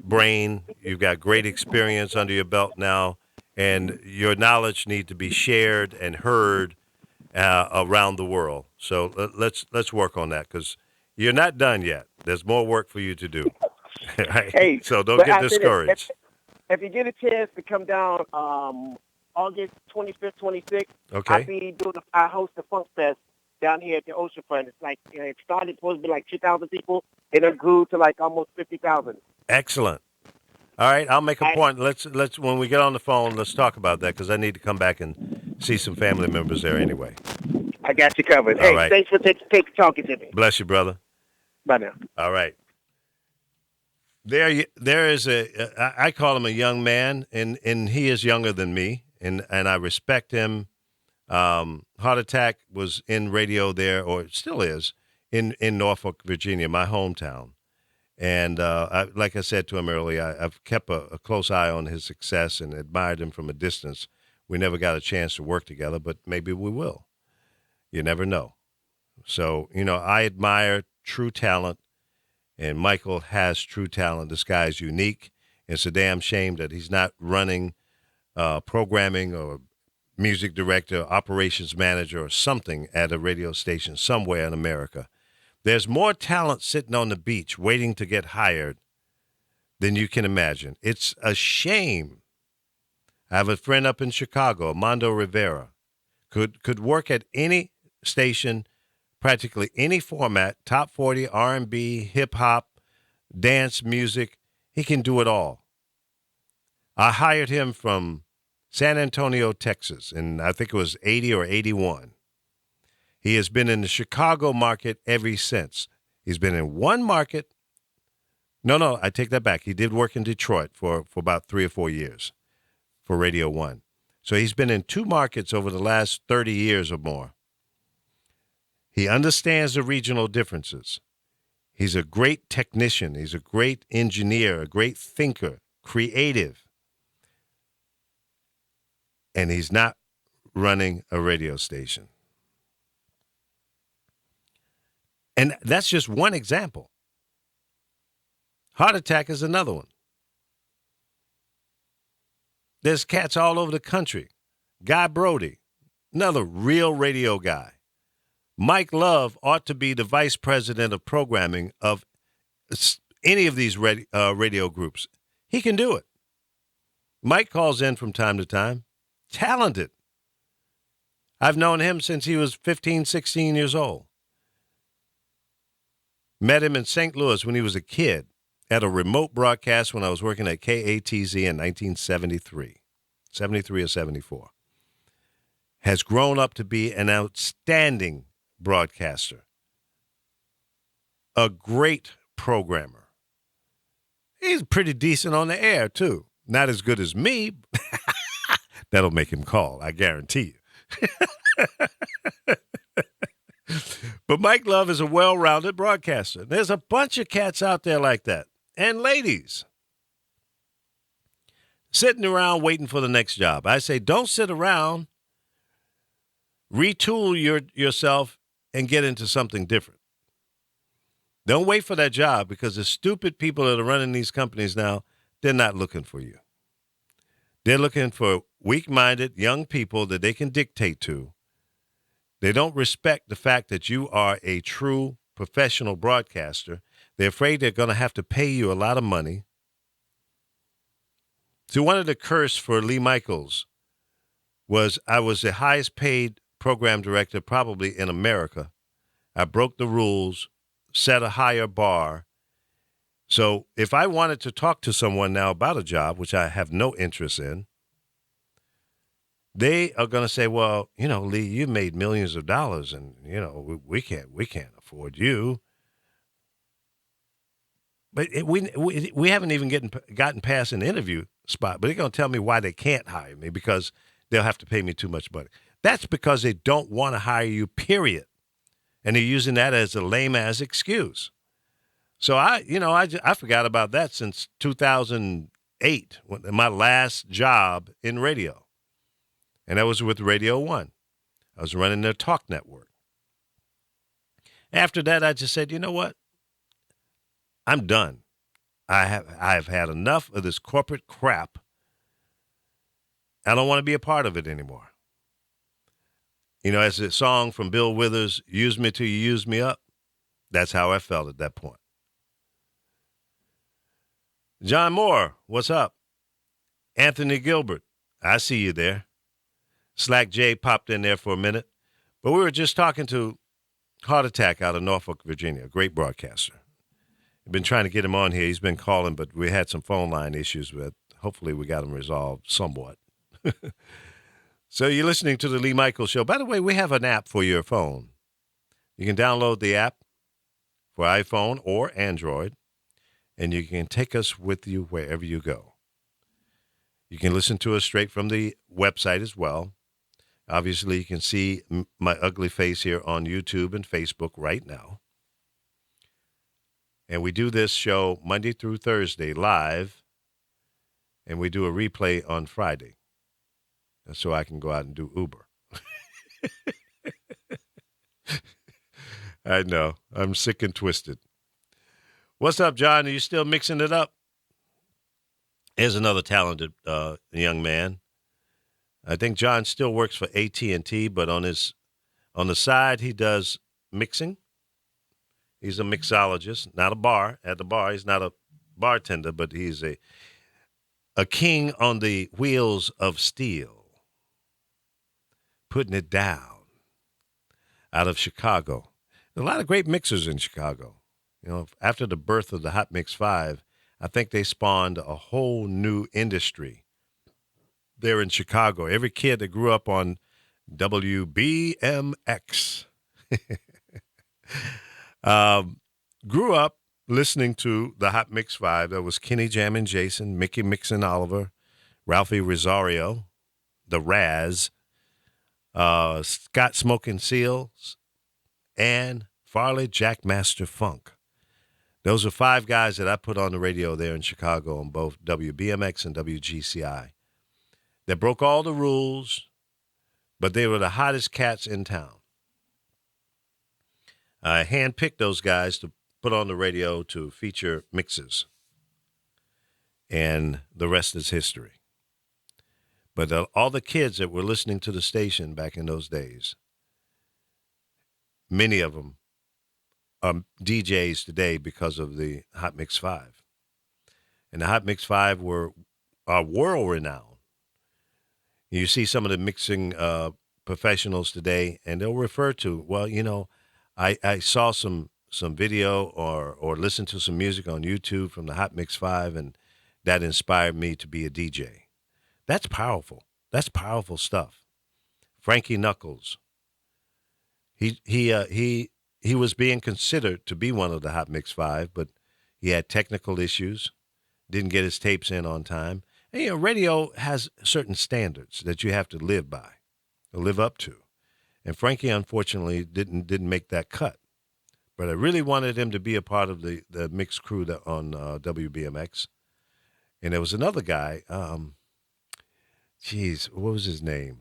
brain, you've got great experience under your belt now, and your knowledge needs to be shared and heard around the world. So let's work on that, because you're not done yet. There's more work for you to do. Right? Hey, so don't get discouraged. If you get a chance to come down August 25th, 26th, I host the Funk Fest down here at the Oceanfront. It's like it started supposed to be like 2,000 people, and it grew to like almost 50,000. Excellent. All right, I'll make a point. Let's when we get on the phone, let's talk about that, because I need to come back and see some family members there anyway. I got you covered. All hey, right. Thanks for talking to me. Bless you, brother. Bye now. All right. There is I call him a young man, and he is younger than me, and I respect him. Heart Attack was in radio there, or still is, in Norfolk, Virginia, my hometown. And like I said to him earlier, I've kept a close eye on his success and admired him from a distance. We never got a chance to work together, but maybe we will. You never know. So, I admire true talent, and Michael has true talent. This guy is unique. It's a damn shame that he's not running programming or music director, operations manager, or something at a radio station somewhere in America. There's more talent sitting on the beach waiting to get hired than you can imagine. It's a shame. I have a friend up in Chicago, Armando Rivera, could work at any station, practically any format, top 40, R&B, hip-hop, dance music. He can do it all. I hired him from San Antonio, Texas, and I think it was 80 or 81. He has been in the Chicago market ever since. He's been in one market. No, I take that back. He did work in Detroit for about 3 or 4 years for Radio 1. So he's been in 2 markets over the last 30 years or more. He understands the regional differences. He's a great technician. He's a great engineer, a great thinker, creative. And he's not running a radio station. And that's just one example. Heart Attack is another one. There's cats all over the country. Guy Brody, Another real radio guy. Mike Love ought to be the vice president of programming of any of these radio groups. He can do it. Mike calls in from time to time. Talented. I've known him since he was 15, 16 years old. Met him in St. Louis when he was a kid at a remote broadcast when I was working at KATZ in 1973, 73 or 74. Has grown up to be an outstanding broadcaster, a great programmer. He's pretty decent on the air, too. Not as good as me. That'll make him call, I guarantee you. But Mike Love is a well-rounded broadcaster. There's a bunch of cats out there like that. And ladies, sitting around waiting for the next job. I say, don't sit around. Retool yourself and get into something different. Don't wait for that job, because the stupid people that are running these companies now, they're not looking for you. They're looking for weak-minded young people that they can dictate to. They don't respect the fact that you are a true professional broadcaster. They're afraid they're going to have to pay you a lot of money. So one of the curse for Lee Michaels was I was the highest paid program director probably in America. I broke the rules, set a higher bar. So if I wanted to talk to someone now about a job, which I have no interest in, they are going to say, well, Lee, you made millions of dollars and, we can't afford you. But we haven't even gotten past an interview spot, but they're going to tell me why they can't hire me, because they'll have to pay me too much money. That's because they don't want to hire you, period. And they're using that as a lame-ass excuse. So I forgot about that since 2008, my last job in radio. And that was with Radio 1. I was running their talk network. After that, I just said, you know what? I'm done. I've had enough of this corporate crap. I don't want to be a part of it anymore. As the song from Bill Withers, use me till you use me up, that's how I felt at that point. John Moore, what's up? Anthony Gilbert, I see you there. Slack J popped in there for a minute. But we were just talking to Heart Attack out of Norfolk, Virginia, a great broadcaster. I've been trying to get him on here. He's been calling, but we had some phone line issues with. Hopefully we got them resolved somewhat. So you're listening to the Lee Michaels Show. By the way, we have an app for your phone. You can download the app for iPhone or Android, and you can take us with you wherever you go. You can listen to us straight from the website as well. Obviously, you can see my ugly face here on YouTube and Facebook right now. And we do this show Monday through Thursday live, and we do a replay on Friday. So I can go out and do Uber. I know. I'm sick and twisted. What's up, John? Are you still mixing it up? Here's another talented young man. I think John still works for AT&T, but on the side, he does mixing. He's a mixologist, not at the bar. He's not a bartender, but he's a king on the wheels of steel. Putting it down out of Chicago. There's a lot of great mixers in Chicago. After the birth of the Hot Mix 5, I think they spawned a whole new industry there in Chicago. Every kid that grew up on WBMX grew up listening to the Hot Mix 5. That was Kenny Jammin' Jason, Mickey Mixon Oliver, Ralphie Rosario, the Raz, Scott Smokin' Seals, and Farley Jackmaster Funk. Those are 5 guys that I put on the radio there in Chicago on both WBMX and WGCI. They broke all the rules, but they were the hottest cats in town. I handpicked those guys to put on the radio to feature mixes, and the rest is history. But all the kids that were listening to the station back in those days, many of them are DJs today because of the Hot Mix 5. And the Hot Mix 5 are world renowned. You see some of the mixing professionals today, and they'll refer to, well, I saw some video or listened to some music on YouTube from the Hot Mix 5, and that inspired me to be a DJ. That's powerful. That's powerful stuff. Frankie Knuckles. He was being considered to be one of the Hot Mix 5, but he had technical issues, didn't get his tapes in on time. And, radio has certain standards that you have to live by, or live up to. And Frankie, unfortunately, didn't make that cut. But I really wanted him to be a part of the mixed crew on WBMX. And there was another guy. What was his name?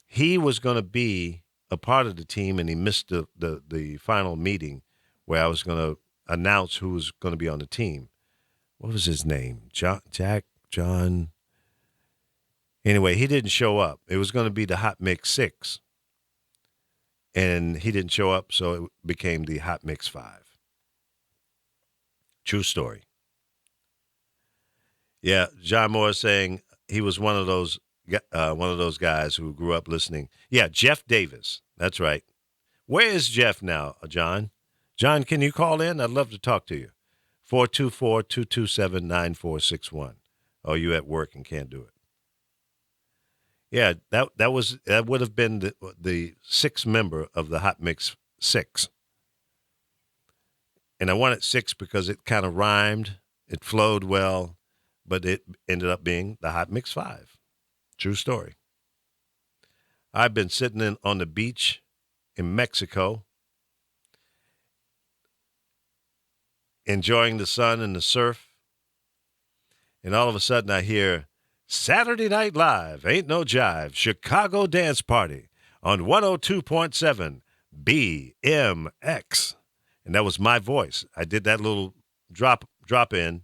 He was going to be a part of the team, and he missed the final meeting where I was going to announce who was going to be on the team. What was his name? John. Anyway, he didn't show up. It was going to be the Hot Mix 6. And he didn't show up, so it became the Hot Mix 5. True story. Yeah, John Moore is saying he was one of those guys who grew up listening. Yeah, Jeff Davis. That's right. Where is Jeff now, John? John, can you call in? I'd love to talk to you. 424-227-9461. Oh, you at work and can't do it. Yeah, that would have been the sixth member of the Hot Mix 6. And I wanted 6 because it kind of rhymed, it flowed well, but it ended up being the Hot Mix 5. True story. I've been sitting on the beach in Mexico, enjoying the sun and the surf, and all of a sudden I hear Saturday Night Live, Ain't No Jive, Chicago Dance Party on 102.7 BMX. And that was my voice. I did that little drop in,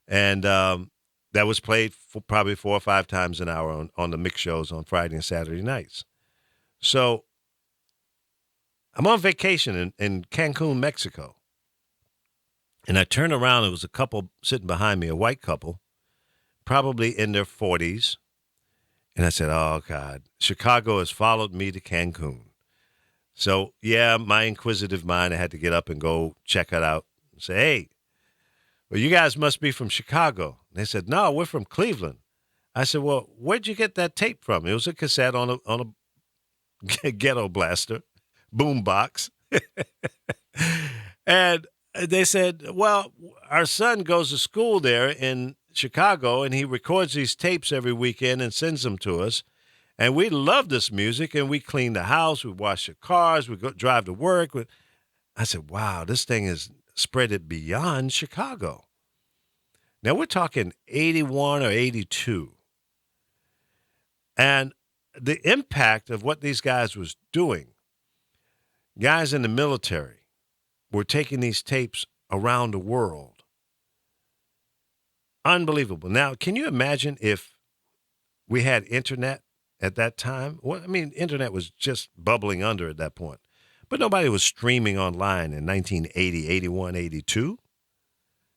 and that was played for probably 4 or 5 times an hour on the mix shows on Friday and Saturday nights. So I'm on vacation in Cancun, Mexico. And I turned around, and there was a couple sitting behind me, a white couple, probably in their 40s. And I said, oh, God, Chicago has followed me to Cancun. So, yeah, my inquisitive mind, I had to get up and go check it out and say, hey, well, you guys must be from Chicago. And they said, no, we're from Cleveland. I said, well, where'd you get that tape from? It was a cassette on a ghetto blaster, boom box. And they said, well, our son goes to school there in Chicago, and he records these tapes every weekend and sends them to us. And we love this music, and we clean the house, we wash the cars, we go drive to work. I said, wow, this thing has spread it beyond Chicago. Now, we're talking 81 or 82. And the impact of what these guys was doing, guys in the military were taking these tapes around the world. Unbelievable. Now, can you imagine if we had internet at that time? Well, I mean, internet was just bubbling under at that point. But nobody was streaming online in 1980, 81, 82,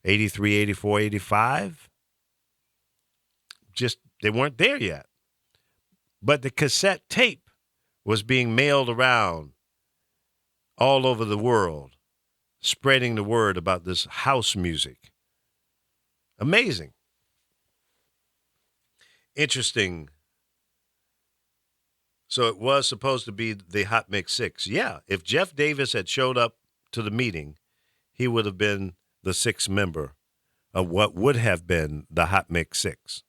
83, 84, 85. Just, they weren't there yet. But the cassette tape was being mailed around all over the world, spreading the word about this house music. Amazing. Interesting. So it was supposed to be the Hot Mix 6. Yeah, if Jeff Davis had showed up to the meeting, he would have been the 6th member of what would have been the Hot Mix 6.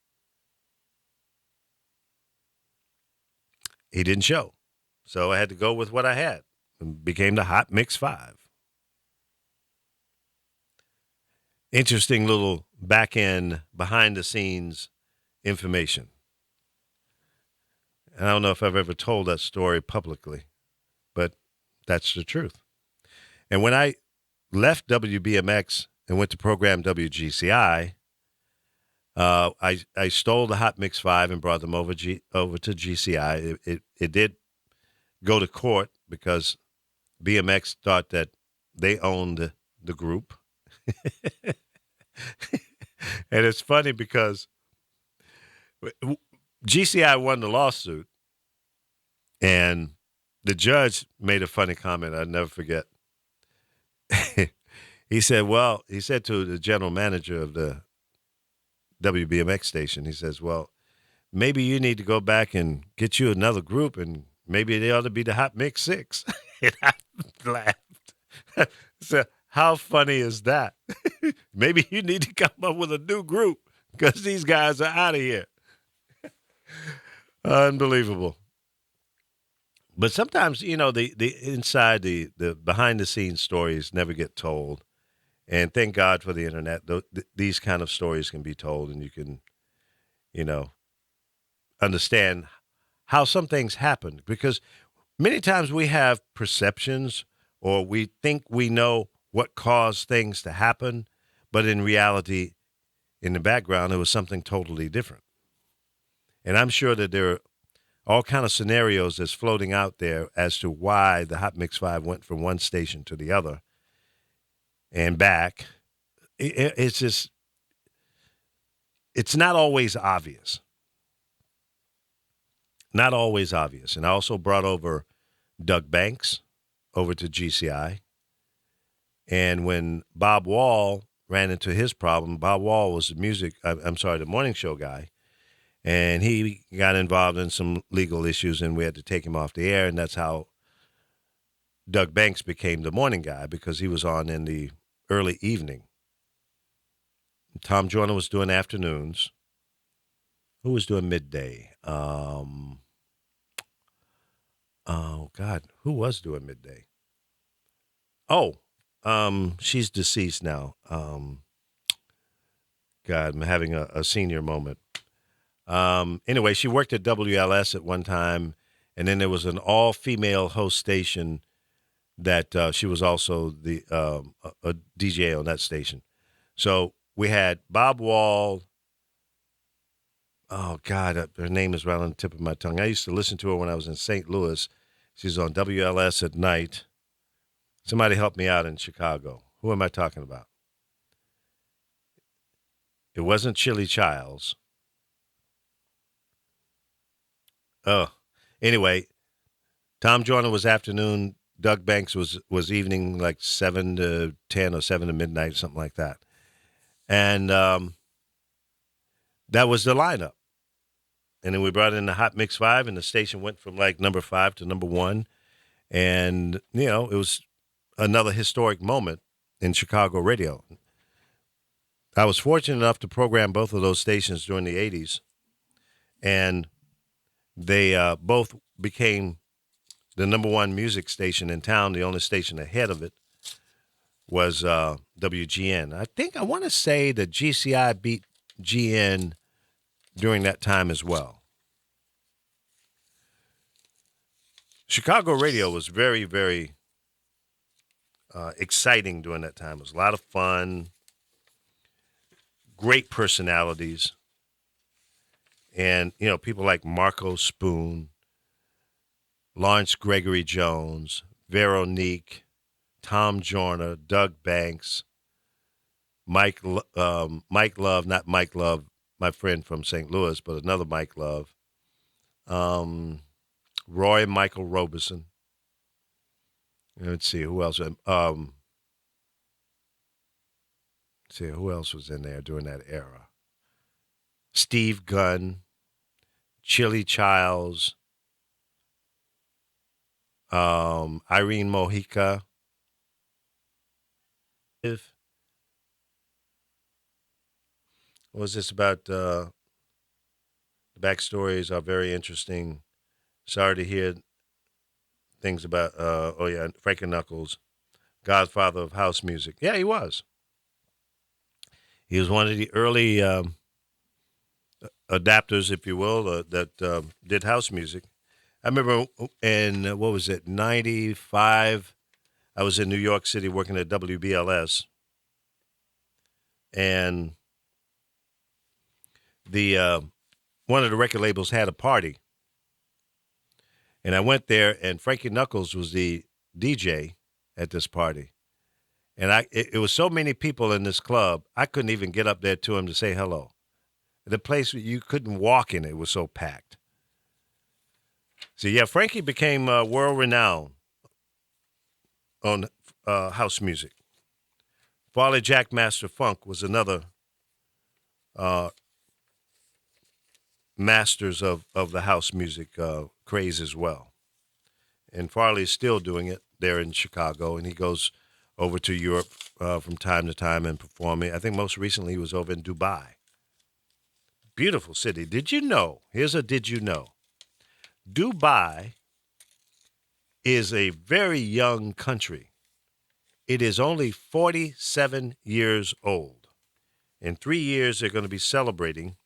He didn't show. So I had to go with what I had. It became the Hot Mix 5. Interesting little back end, behind the scenes information. And I don't know if I've ever told that story publicly, but that's the truth. And when I left WBMX and went to program WGCI, I stole the Hot Mix 5 and brought them over to GCI. It did go to court because BMX thought that they owned the group. And it's funny because GCI won the lawsuit, and the judge made a funny comment I'll never forget. He said to the general manager of the WBMX station, he says, well, maybe you need to go back and get you another group, and maybe they ought to be the Hot Mix 6. And I laughed. So how funny is that? Maybe you need to come up with a new group because these guys are out of here. Unbelievable. But sometimes, the inside, the behind the scenes stories never get told. And thank God for the internet. These kind of stories can be told, and you can, understand how some things happen. Because many times we have perceptions or we think we know what caused things to happen, but in reality, in the background, it was something totally different. And I'm sure that there are all kind of scenarios that's floating out there as to why the Hot Mix 5 went from one station to the other and back. It's just, it's not always obvious. Not always obvious. And I also brought over Doug Banks over to GCI. And when Bob Wall ran into his problem, Bob Wall was the morning show guy. And he got involved in some legal issues, and we had to take him off the air. And that's how Doug Banks became the morning guy, because he was on in the early evening. Tom Joyner was doing afternoons. Who was doing midday? Oh, God. Who was doing midday? Oh, she's deceased now. God, I'm having a senior moment. Anyway, she worked at WLS at one time, and then there was an all-female host station that she was also a DJ on that station. So we had Bob Wall. Oh, God, her name is right on the tip of my tongue. I used to listen to her when I was in St. Louis. She's on WLS at night. Somebody help me out in Chicago. Who am I talking about? It wasn't Chili Childs. Oh, anyway, Tom Joyner was afternoon. Doug Banks was evening, like 7 to 10 or 7 to midnight, something like that. And that was the lineup. And then we brought in the Hot Mix 5, and the station went from like number 5 to number 1. And, it was another historic moment in Chicago radio. I was fortunate enough to program both of those stations during the 80s. And they both became the number 1 music station in town. The only station ahead of it was WGN. I want to say that GCI beat GN during that time as well. Chicago radio was very, very exciting during that time. It was a lot of fun, great personalities, and, people like Marco Spoon, Lawrence Gregory Jones, Veronique, Tom Joyner, Doug Banks, Mike Love, not Mike Love, my friend from St. Louis, but another Mike Love, Roy and Michael Robeson. Let's see, who else? See, who else was in there during that era? Steve Gunn, Chili Childs, Irene Mojica. What was this about? The backstories are very interesting. Sorry to hear things about, Frankie Knuckles, godfather of house music. Yeah, he was. He was one of the early adapters, if you will, that did house music. I remember in, 95, I was in New York City working at WBLS. And the one of the record labels had a party, and I went there, and Frankie Knuckles was the DJ at this party. And it was so many people in this club, I couldn't even get up there to him to say hello. The place, you couldn't walk in, it was so packed. So, yeah, Frankie became world-renowned on house music. Farley Jackmaster Funk was another masters of the house music craze as well. And Farley's still doing it there in Chicago, and he goes over to Europe from time to time and performing. I think most recently he was over in Dubai. Beautiful city. Did you know? Here's a did you know. Dubai is a very young country. It is only 47 years old. In 3 years, they're going to be celebrating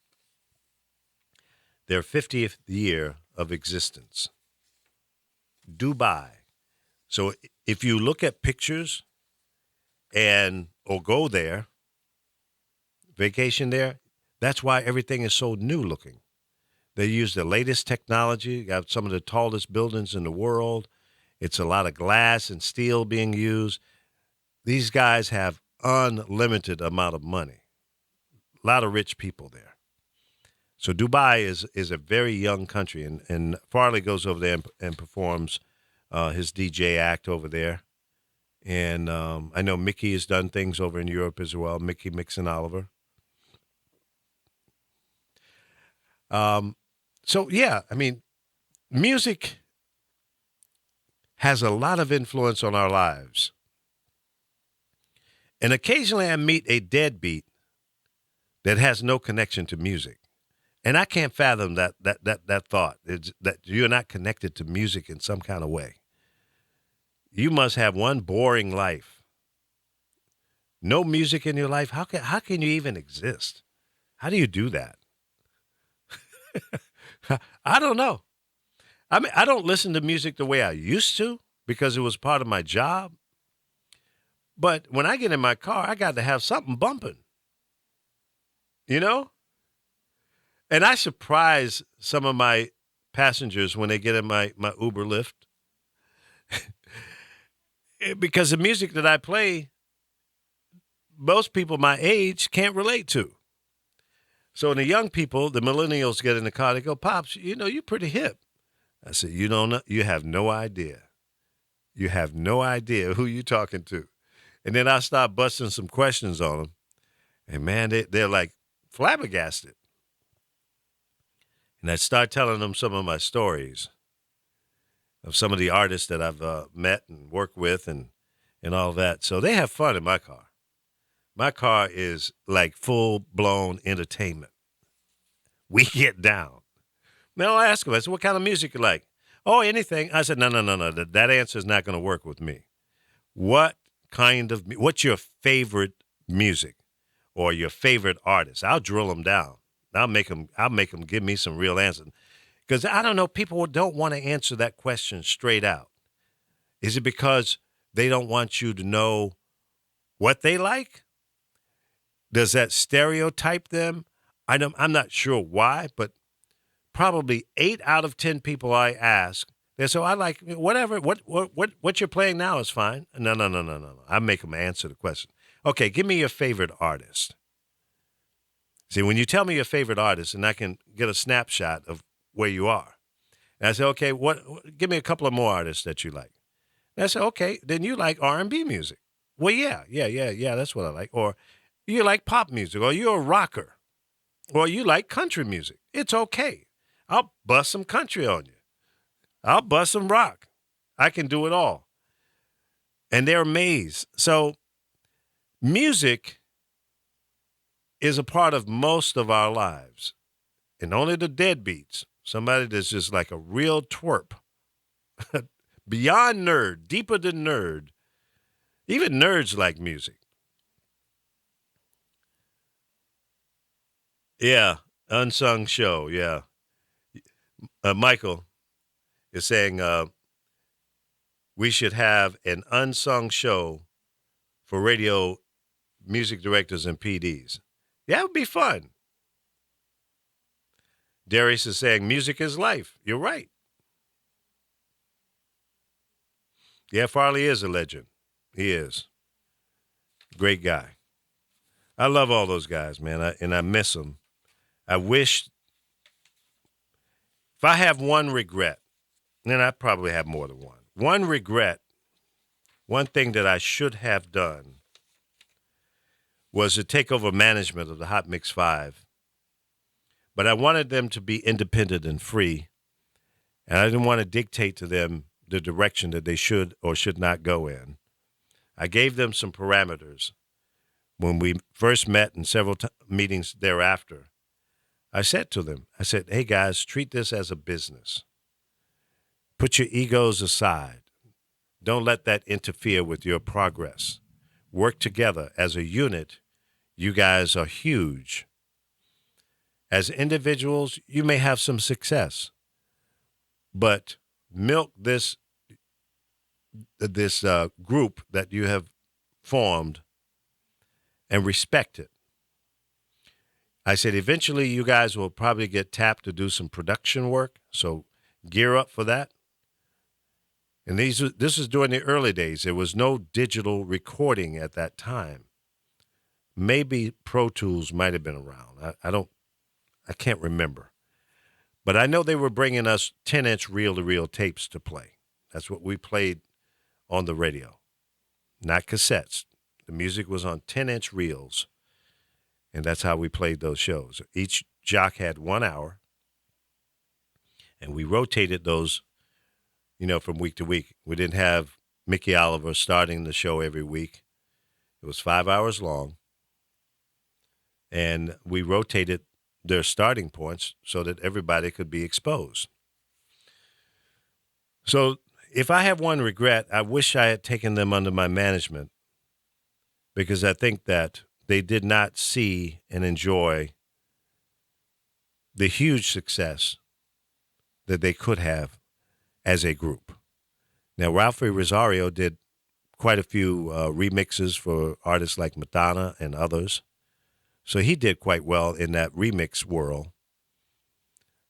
their 50th year of existence. Dubai. So if you look at pictures or go there, vacation there, that's why everything is so new looking. They use the latest technology, got some of the tallest buildings in the world. It's a lot of glass and steel being used. These guys have unlimited amount of money. A lot of rich people there. So Dubai is a very young country, and Farley goes over there and performs his DJ act over there. And I know Mickey has done things over in Europe as well, Mickey Mixon Oliver. So, yeah, I mean, music has a lot of influence on our lives. And occasionally I meet a deadbeat that has no connection to music. And I can't fathom that thought, that you're not connected to music in some kind of way. You must have one boring life. No music in your life? How can you even exist? How do you do that? I don't know. I mean, I don't listen to music the way I used to because it was part of my job. But when I get in my car, I got to have something bumping. You know? And I surprise some of my passengers when they get in my Uber Lyft. Because the music that I play, most people my age can't relate to. So when the young people, the millennials, get in the car, they go, "Pops, you know, you're pretty hip." I said, "You don't know, you have no idea. You have no idea who you're talking to." And then I start busting some questions on them. And man, they're like flabbergasted. And I start telling them some of my stories of some of the artists that I've met and worked with and all that. So they have fun in my car. My car is like full-blown entertainment. We get down. Now I ask them, I said, "What kind of music you like?" "Oh, anything." I said, no. That answer is not going to work with me. What's your favorite music or your favorite artist? I'll drill them down. I'll make them give me some real answers. Because I don't know, people don't want to answer that question straight out. Is it because they don't want you to know what they like? Does that stereotype them? I'm not sure why, but probably 8 out of 10 people I ask, they say, "I like whatever. What you're playing now is fine." No. I make them answer the question. Okay, give me your favorite artist. See, when you tell me your favorite artist, and I can get a snapshot of where you are, and I say, "Okay, give me a couple of more artists that you like." And I say, "Okay, then you like R&B music." "Well, yeah, that's what I like." Or you like pop music, or you're a rocker, or you like country music. It's okay. I'll bust some country on you. I'll bust some rock. I can do it all. And they're amazed. So music is a part of most of our lives. And only the deadbeats, somebody that's just like a real twerp, beyond nerd, deeper than nerd. Even nerds like music. Yeah, unsung show, yeah. Michael is saying we should have an unsung show for radio music directors and PDs. That would be fun. Darius is saying music is life. You're right. Yeah, Farley is a legend. He is. Great guy. I love all those guys, man, and I miss them. I wish, if I have one regret, and I probably have more than one. One regret, one thing that I should have done was to take over management of the Hot Mix 5. But I wanted them to be independent and free, and I didn't want to dictate to them the direction that they should or should not go in. I gave them some parameters when we first met and several meetings thereafter. I said to them, I said, hey, guys, treat this as a business. Put your egos aside. Don't let that interfere with your progress. Work together as a unit. You guys are huge. As individuals, you may have some success, but milk this group that you have formed and respect it. I said, eventually you guys will probably get tapped to do some production work, so gear up for that. And this is during the early days. There was no digital recording at that time. Maybe Pro Tools might have been around. I can't remember. But I know they were bringing us 10-inch reel-to-reel tapes to play. That's what we played on the radio, not cassettes. The music was on 10-inch reels, and that's how we played those shows. Each jock had 1 hour, and we rotated those, from week to week. We didn't have Mickey Oliver starting the show every week. It was 5 hours long, and we rotated their starting points so that everybody could be exposed. So if I have one regret, I wish I had taken them under my management, because I think that they did not see and enjoy the huge success that they could have as a group. Now, Ralphie Rosario did quite a few remixes for artists like Madonna and others. So he did quite well in that remix world.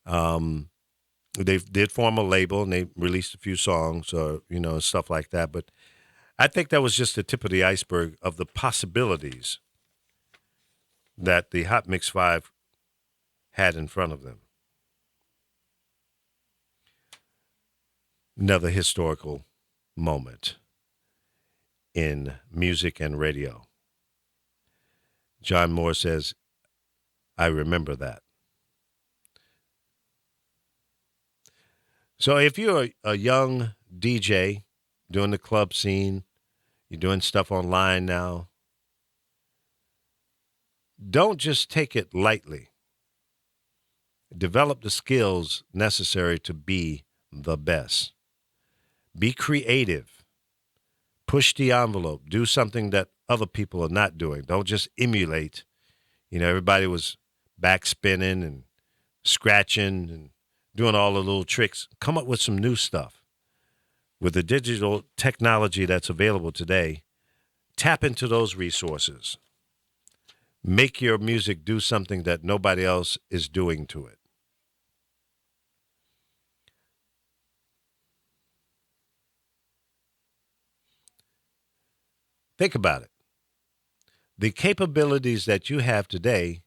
They did form a label, and they released a few songs or, stuff like that. But I think that was just the tip of the iceberg of the possibilities that the Hot Mix 5 had in front of them. Another historical moment in music and radio. John Moore says, I remember that. So if you're a young DJ doing the club scene, you're doing stuff online now, don't just take it lightly. Develop the skills necessary to be the best. Be creative. Push the envelope. Do something that other people are not doing. Don't just emulate. Everybody was backspinning and scratching and doing all the little tricks. Come up with some new stuff. With the digital technology that's available today, tap into those resources. Make your music do something that nobody else is doing to it. Think about it. The capabilities that you have today,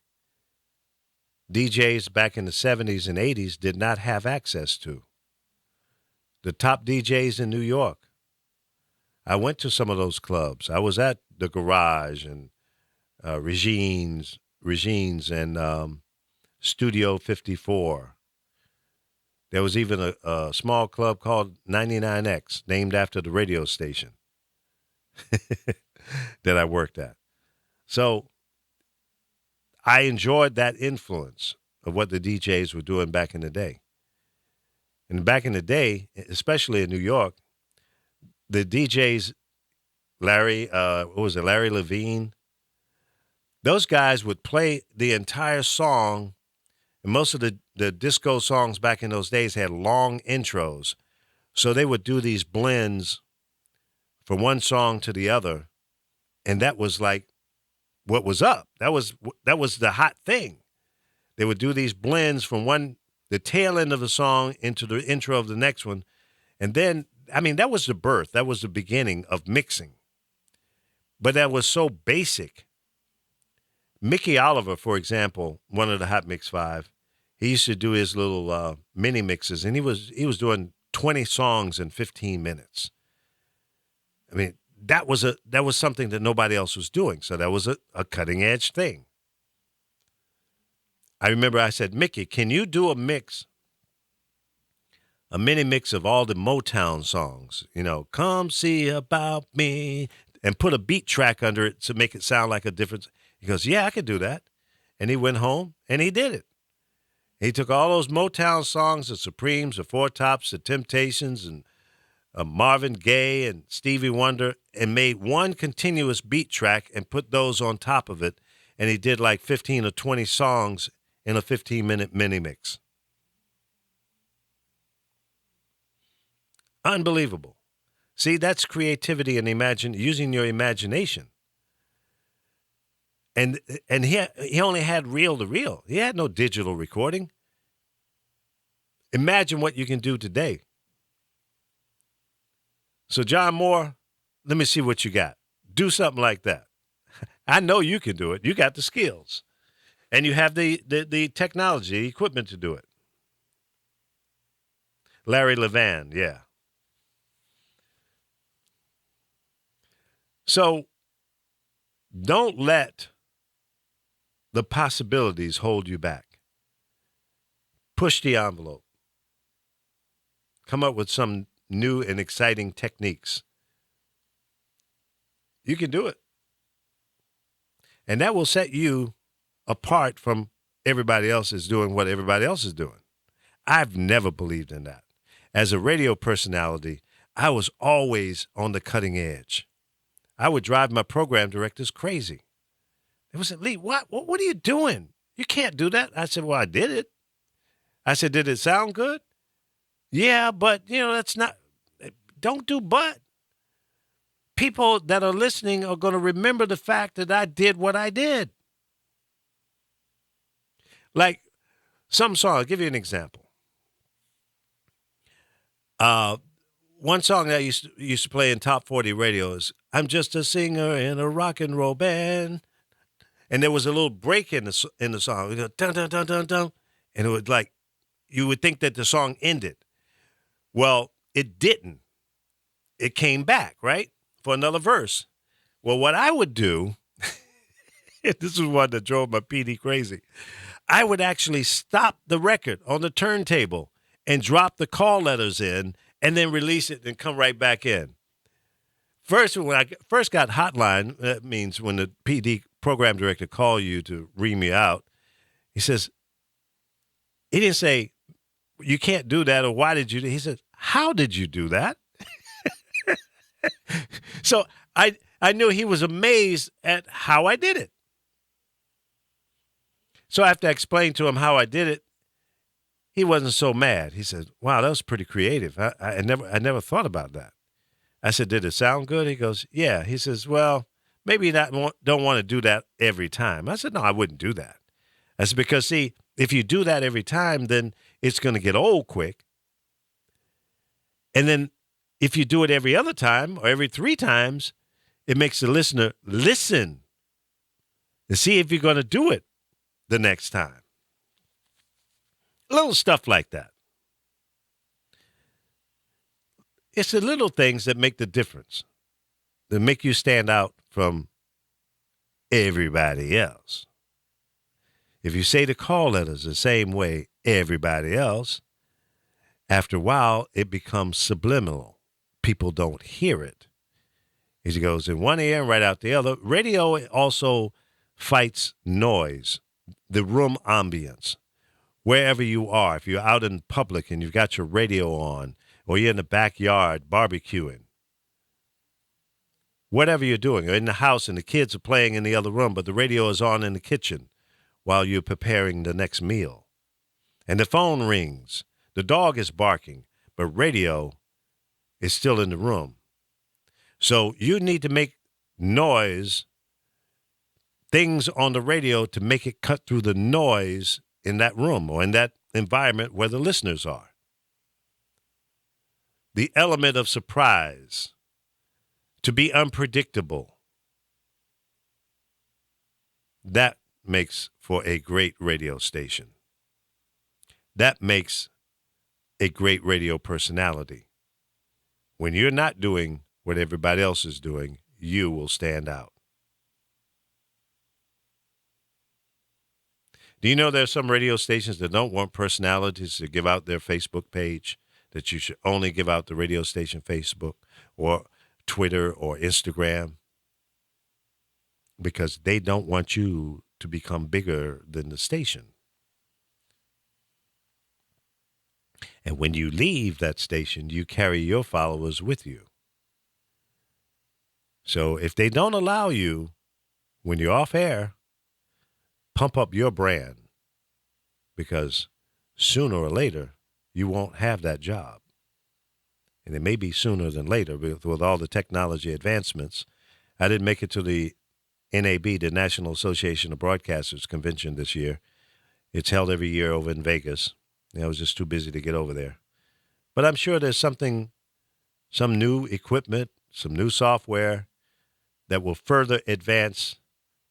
DJs back in the 70s and 80s did not have access to. The top DJs in New York. I went to some of those clubs. I was at the Garage and Regine's and Studio 54. There was even a small club called 99X, named after the radio station that I worked at. So I enjoyed that influence of what the DJs were doing back in the day. And back in the day, especially in New York, the DJs, Larry Levine, those guys would play the entire song. And most of the disco songs back in those days had long intros. So they would do these blends from one song to the other. And that was like what was up. That was the hot thing. They would do these blends from the tail end of the song into the intro of the next one. And then, I mean, that was the birth. That was the beginning of mixing. But that was so basic. Mickey Oliver, for example, one of the Hot Mix 5, he used to do his little mini mixes, and he was doing 20 songs in 15 minutes. I mean, that was something that nobody else was doing. So that was a cutting edge thing. I remember I said, Mickey, can you do a mini mix of all the Motown songs? You know, come see about me, and put a beat track under it to make it sound like a different. He goes, yeah, I could do that. And he went home and he did it. He took all those Motown songs, the Supremes, the Four Tops, the Temptations, and Marvin Gaye and Stevie Wonder, and made one continuous beat track and put those on top of it. And he did like 15 or 20 songs in a 15-minute mini mix. Unbelievable. See, that's creativity and using your imagination. And he only had reel to reel. He had no digital recording. Imagine what you can do today. So, John Moore, let me see what you got. Do something like that. I know you can do it. You got the skills. And you have the technology, the equipment to do it. Larry Levan, yeah. So, don't let the possibilities hold you back. Push the envelope. Come up with some new and exciting techniques. You can do it. And that will set you apart from everybody else is doing what everybody else is doing. I've never believed in that. As a radio personality, I was always on the cutting edge. I would drive my program directors crazy. They would say, Lee, what are you doing? You can't do that. I said, well, I did it. I said, did it sound good? Yeah, but, that's not, don't do but. People that are listening are going to remember the fact that I did what I did. Like some song, I'll give you an example. One song that I used to play in top 40 radio is, I'm just a singer in a rock and roll band. And there was a little break in the song. It would go, dun, dun, dun, dun, dun. And it would you would think that the song ended. Well, it didn't. It came back, right? For another verse. Well, what I would do, this is one that drove my PD crazy. I would actually stop the record on the turntable and drop the call letters in and then release it and come right back in. First, when I first got hotline, that means when the PD program director called you to read me out, he says, he didn't say, you can't do that, or why did you do? He said, how did you do that? So I knew he was amazed at how I did it. So after I explained to him how I did it, he wasn't so mad. He said, wow, that was pretty creative. I never thought about that. I said, did it sound good? He goes, yeah. He says, well, maybe you don't want to do that every time. I said, no, I wouldn't do that. I said, because, see, if you do that every time, then it's going to get old quick. And then if you do it every other time or every 3 times, it makes the listener listen to see if you're going to do it the next time. Little stuff like that. It's the little things that make the difference, that make you stand out from everybody else. If you say the call letters the same way everybody else, after a while, it becomes subliminal. People don't hear it. It goes in one ear and right out the other. Radio also fights noise, the room ambience. Wherever you are, if you're out in public and you've got your radio on, or you're in the backyard barbecuing, whatever you're doing, or in the house and the kids are playing in the other room, but the radio is on in the kitchen while you're preparing the next meal. And the phone rings. The dog is barking, but radio is still in the room. So you need to make noise, things on the radio to make it cut through the noise in that room or in that environment where the listeners are. The element of surprise, to be unpredictable, that makes for a great radio station. That makes a great radio personality. When you're not doing what everybody else is doing, you will stand out. Do you know there are some radio stations that don't want personalities to give out their Facebook page, that you should only give out the radio station Facebook or Twitter or Instagram? Because they don't want you to become bigger than the station. And when you leave that station, you carry your followers with you. So if they don't allow you, when you're off air, pump up your brand, because sooner or later, you won't have that job. And it may be sooner than later with all the technology advancements. I didn't make it to the NAB, the National Association of Broadcasters convention this year. It's held every year over in Vegas. I was just too busy to get over there. But I'm sure there's some new equipment, some new software that will further advance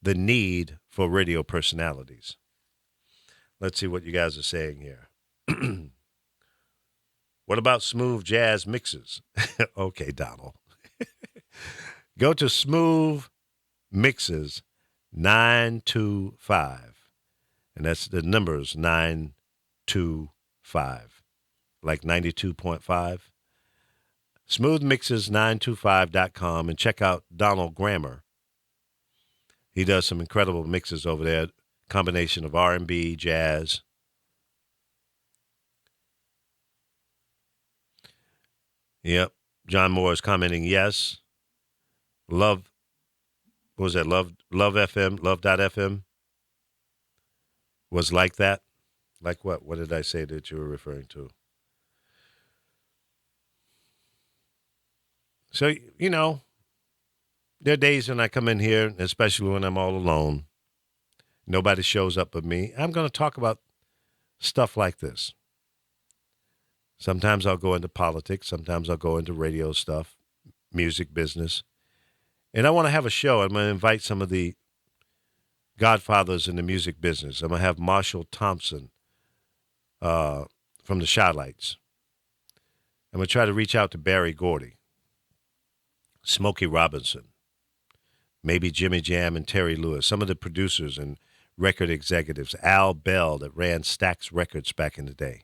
the need for radio personalities. Let's see what you guys are saying here. What about smooth jazz mixes? Okay, Donald. Go to Smooth Mixes 925. And that's the numbers 925. Like 92.5. Smoothmixes925.com, and check out Donald Grammer. He does some incredible mixes over there, combination of R&B, jazz. Yep. John Moore is commenting, yes. Love, what was that? Love FM, love.fm was like that. Like what? What did I say that you were referring to? So, you know, there are days when I come in here, especially when I'm all alone, nobody shows up but me. I'm going to talk about stuff like this. Sometimes I'll go into politics. Sometimes I'll go into radio stuff, music business. And I want to have a show. I'm going to invite some of the godfathers in the music business. I'm going to have Marshall Thompson from the Chi-Lites. I'm going to try to reach out to Barry Gordy, Smokey Robinson, maybe Jimmy Jam and Terry Lewis, some of the producers and record executives, Al Bell that ran Stax Records back in the day.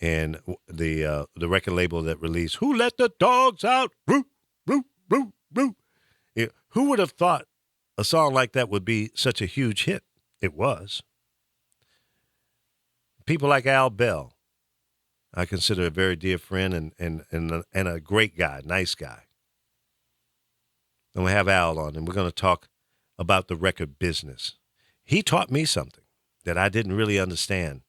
And the record label that released Who Let the Dogs Out? Roo, roo, roo, roo. Yeah, who would have thought a song like that would be such a huge hit? It was. People like Al Bell, I consider a very dear friend and a great guy, nice guy. And we have Al on, and we're going to talk about the record business. He taught me something that I didn't really understand.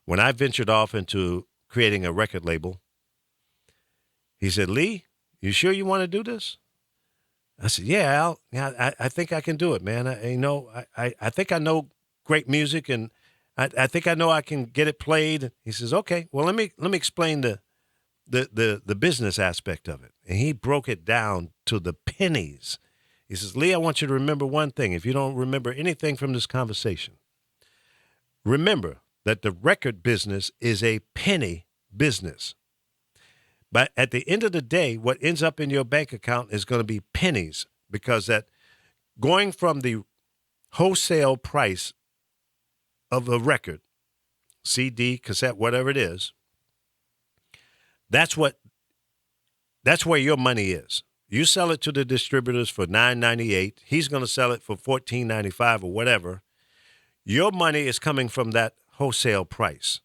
When I ventured off into creating a record label, he said, Lee, you sure you want to do this? I said, yeah, Al, yeah, I think I can do it, man. I think I know great music, and I think I know I can get it played. He says, okay, well, let me explain the business aspect of it. And he broke it down to the pennies. He says, Lee, I want you to remember one thing. If you don't remember anything from this conversation, remember that the record business is a penny business. But at the end of the day, what ends up in your bank account is going to be pennies, because that going from the wholesale price of a record, CD, cassette, whatever it is, that's where your money is. You sell it to the distributors for $9.98. He's going to sell it for $14.95 or whatever. Your money is coming from that wholesale price.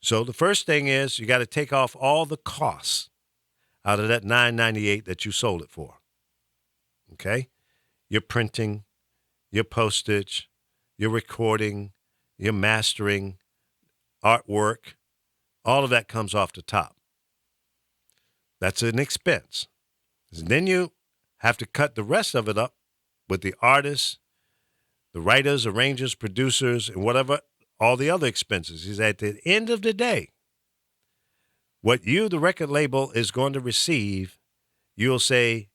So the first thing is you got to take off all the costs out of that $9.98 that you sold it for. Okay? Your printing, your postage, your recording, your mastering, artwork, all of that comes off the top. That's an expense. And then you have to cut the rest of it up with the artists, the writers, arrangers, producers, and whatever, all the other expenses. Is at the end of the day, what you, the record label, is going to receive, you'll say,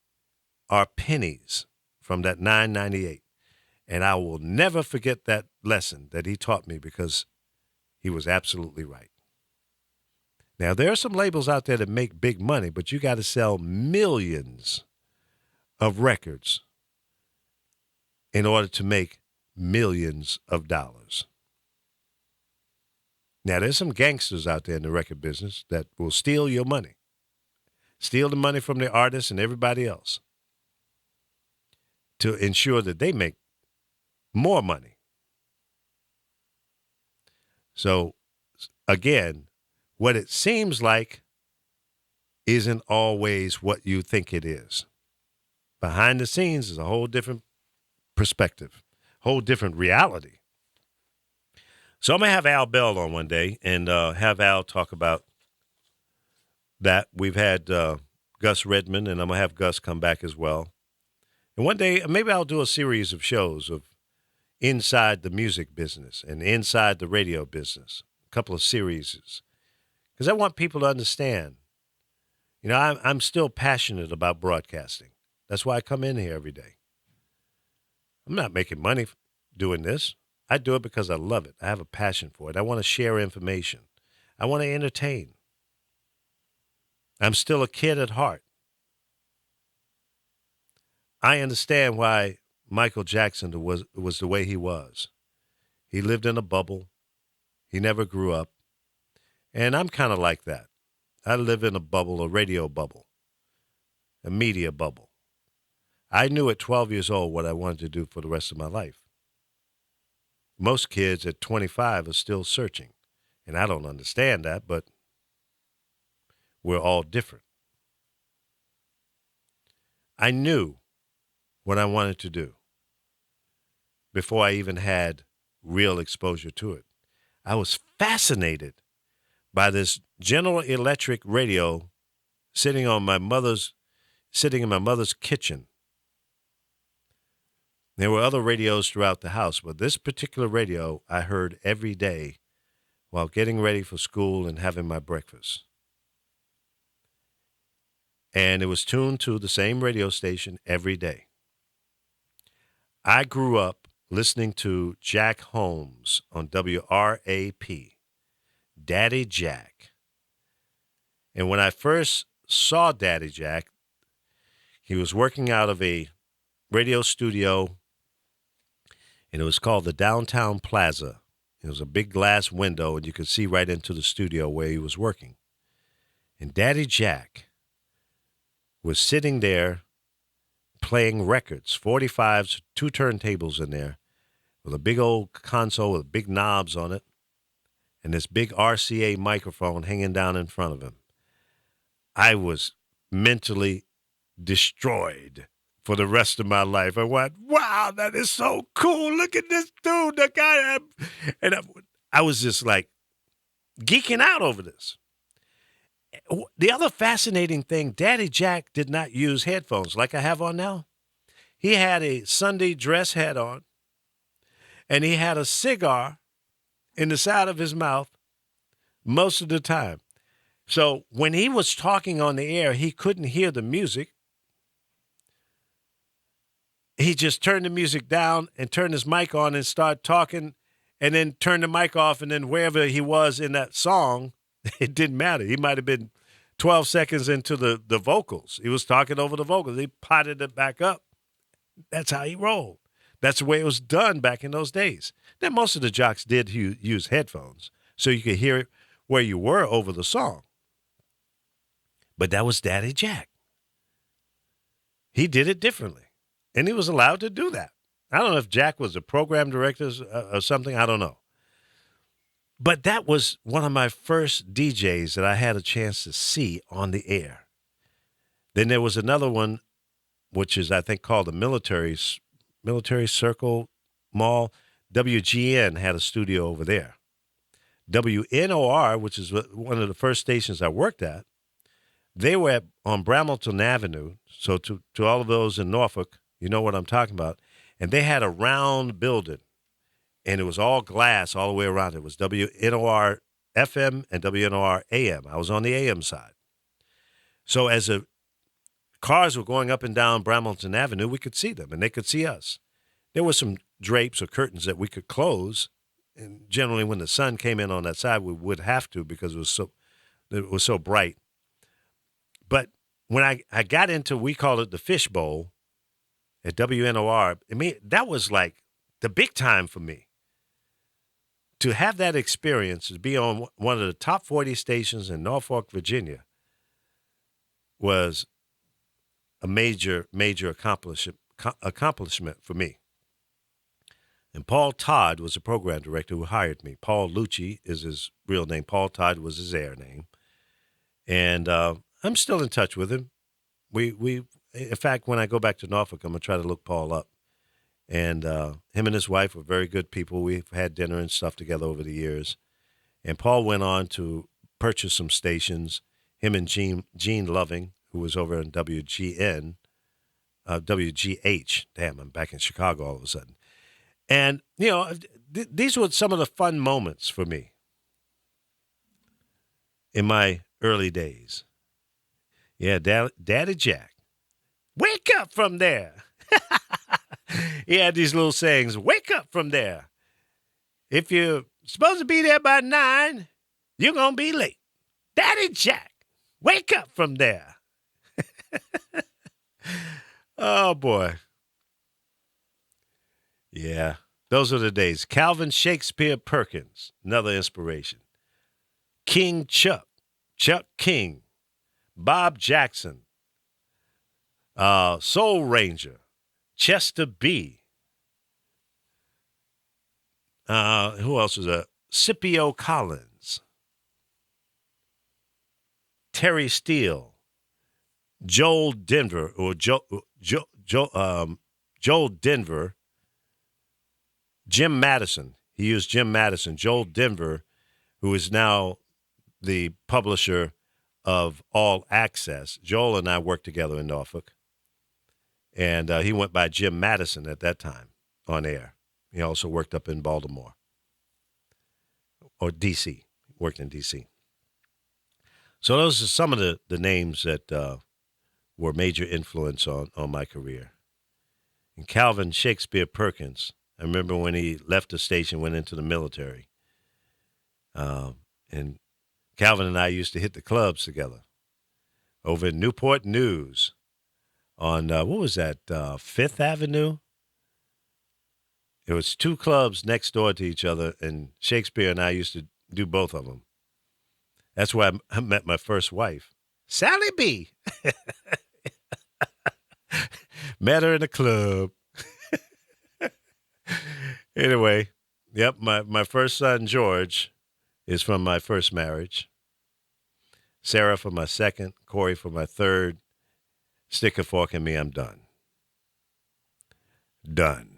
are pennies from that $9.98. And I will never forget that lesson that he taught me because he was absolutely right. Now, there are some labels out there that make big money, but you got to sell millions of records in order to make millions of dollars. Now, there's some gangsters out there in the record business that will steal your money, steal the money from the artists and everybody else to ensure that they make more money. So, again, what it seems like isn't always what you think it is. Behind the scenes is a whole different perspective, whole different reality. So I'm going to have Al Bell on one day and have Al talk about that. We've had Gus Redmond, and I'm going to have Gus come back as well. And one day, maybe I'll do a series of shows of inside the music business and inside the radio business, a couple of series, because I want people to understand. You know, I'm still passionate about broadcasting. That's why I come in here every day. I'm not making money doing this. I do it because I love it. I have a passion for it. I want to share information. I want to entertain. I'm still a kid at heart. I understand why Michael Jackson was the way he was. He lived in a bubble. He never grew up. And I'm kind of like that. I live in a bubble, a radio bubble, a media bubble. I knew at 12 years old what I wanted to do for the rest of my life. Most kids at 25 are still searching. And I don't understand that, but we're all different. I knew what I wanted to do before I even had real exposure to it. I was fascinated by this General Electric radio sitting in my mother's kitchen. There were other radios throughout the house, but this particular radio I heard every day while getting ready for school and having my breakfast. And it was tuned to the same radio station every day. I grew up listening to Jack Holmes on WRAP, Daddy Jack. And when I first saw Daddy Jack, he was working out of a radio studio, and it was called the Downtown Plaza. It was a big glass window, and you could see right into the studio where he was working. And Daddy Jack was sitting there playing records, 45s, 2 turntables in there, with a big old console with big knobs on it, and this big RCA microphone hanging down in front of him. I was mentally destroyed for the rest of my life. I went, wow, that is so cool. Look at this dude, the guy. And I was just like geeking out over this. The other fascinating thing, Daddy Jack did not use headphones like I have on now. He had a Sunday dress hat on, and he had a cigar in the side of his mouth most of the time. So when he was talking on the air, he couldn't hear the music. He just turned the music down and turned his mic on and started talking, and then turned the mic off, and then wherever he was in that song, it didn't matter. He might have been 12 seconds into the vocals. He was talking over the vocals. He potted it back up. That's how he rolled. That's the way it was done back in those days. Then most of the jocks did use headphones so you could hear where you were over the song. But that was Daddy Jack. He did it differently, and he was allowed to do that. I don't know if Jack was a program director or something. I don't know. But that was one of my first DJs that I had a chance to see on the air. Then there was another one, which is, I think, called the Military Circle Mall. WGN had a studio over there. WNOR, which is one of the first stations I worked at, they were on Bramilton Avenue. So to all of those in Norfolk, you know what I'm talking about. and they had a round building, and it was all glass all the way around. It was WNOR FM and WNOR AM. I was on the AM side. So as the cars were going up and down Bramilton Avenue, we could see them, and they could see us. There were some drapes or curtains that we could close, and generally when the sun came in on that side, we would have to because it was so bright. But when I got into, we called it the fishbowl at WNOR, I mean, that was like the big time for me. To have that experience, to be on one of the top 40 stations in Norfolk, Virginia, was a major accomplishment for me. And Paul Todd was the program director who hired me. Paul Lucci is his real name. Paul Todd was his air name. And I'm still in touch with him. We in fact, when I go back to Norfolk, I'm going to try to look Paul up. And him and his wife were very good people. We've had dinner and stuff together over the years. And Paul went on to purchase some stations. Him and Gene Loving, who was over in WGH. Damn, I'm back in Chicago all of a sudden. And, you know, these were some of the fun moments for me in my early days. Yeah, Daddy Jack, wake up from there. He had these little sayings, wake up from there. If you're supposed to be there by 9, you're going to be late. Daddy Jack, wake up from there. Oh, boy. Yeah, those are the days. Calvin Shakespeare Perkins, another inspiration. King Chuck King, Bob Jackson, Soul Ranger, Chester B. Who else was there? Scipio Collins, Terry Steele, Joel Denver, Joel Denver, Jim Madison. He used Jim Madison. Joel Denver, who is now the publisher of All Access. Joel and I worked together in Norfolk. And he went by Jim Madison at that time on air. He also worked up in Baltimore. Or D.C. Worked in D.C. So those are some of the names that were major influence on my career. And Calvin Shakespeare Perkins, I remember when he left the station, went into the military. And Calvin and I used to hit the clubs together over in Newport News on, what was that, Fifth Avenue? It was 2 clubs next door to each other, and Shakespeare and I used to do both of them. That's where I met my first wife, Sally B. Met her in a club. Anyway, yep, my first son, George, is from my first marriage. Sarah for my second, Corey for my third. Stick a fork in me, I'm done. Done.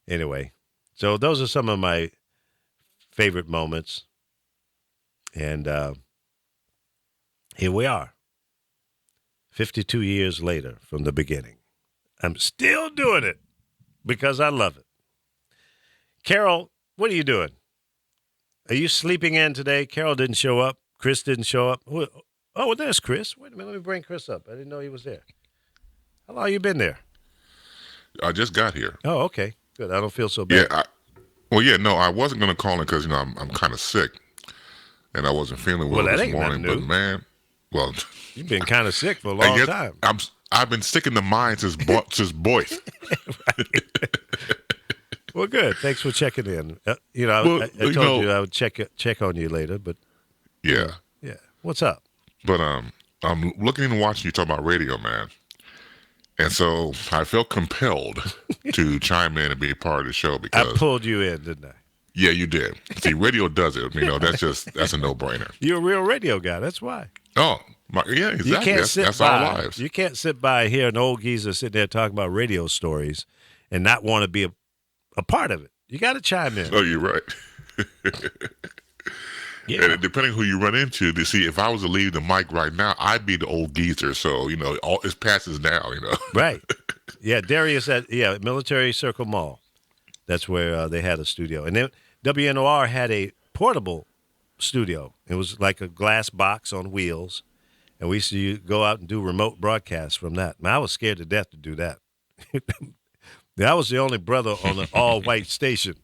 Anyway, so those are some of my favorite moments. And here we are, 52 years later from the beginning. I'm still doing it because I love it. Carol, what are you doing? Are you sleeping in today? Carol didn't show up. Chris didn't show up. Oh, well, there's Chris. Wait a minute. Let me bring Chris up. I didn't know he was there. How long you been there? I just got here. Oh, okay. Good. I don't feel so bad. No, I wasn't going to call in because, I'm kind of sick. And I wasn't feeling well this morning. But, man, well. You've been kind of sick for a long time. I've been sick in the mind since boys. Well, good. Thanks for checking in. I told you I would check on you later, but yeah. Yeah. What's up? But I'm looking and watching you talk about radio, man. And so I felt compelled to chime in and be a part of the show because I pulled you in, didn't I? Yeah, you did. See, radio does it. That's a no-brainer. You're a real radio guy. That's why. Oh, yeah, exactly. You can't that's our lives. You can't sit by here an old geezer sitting there talking about radio stories and not want to be a part of it. You got to chime in. Oh, you're right. Yeah. And depending who you run into, to see if I was to leave the mic right now, I'd be the old geezer. So, it passes down, Right. Yeah, Darius at Military Circle Mall. That's where they had a studio, and then WNOR had a portable studio. It was like a glass box on wheels, and we used to go out and do remote broadcasts from that. Man, I was scared to death to do that. I was the only brother on an all-white station.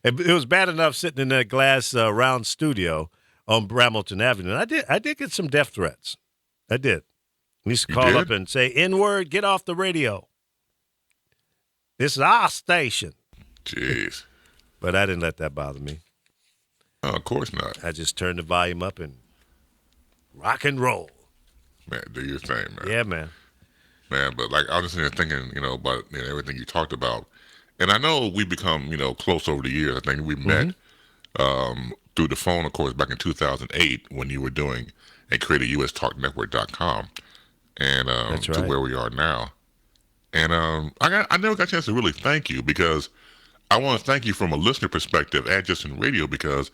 It was bad enough sitting in that glass round studio on Bramilton Avenue. And I did get some death threats. I did. We used to call up and say, N-word, get off the radio. This is our station. Jeez. But I didn't let that bother me. Oh, of course not. I just turned the volume up and rock and roll. Man, do your thing, man. Yeah, man. Man, but like I was just thinking, about everything you talked about. And I know we become, close over the years. I think we met through the phone, of course, back in 2008 when you were doing and created USTalkNetwork.com, and That's right. to where we are now. And I never got a chance to really thank you, because I want to thank you from a listener perspective and just in radio, because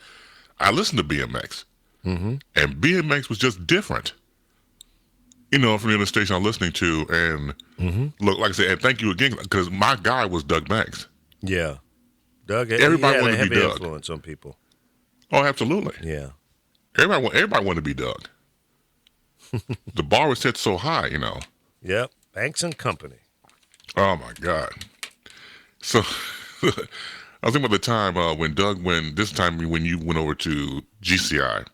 I listened to BMX, and BMX was just different. From the other station I'm listening to, and look, like I said, and thank you again, because my guy was Doug Banks. Yeah. Doug, Everybody he had wanted a to be heavy Doug. influence on people. Oh, absolutely. Yeah. Everybody wanted to be Doug. The bar was set so high, Yep. Banks and Company. Oh my God. So I was thinking about the time when you went over to GCI,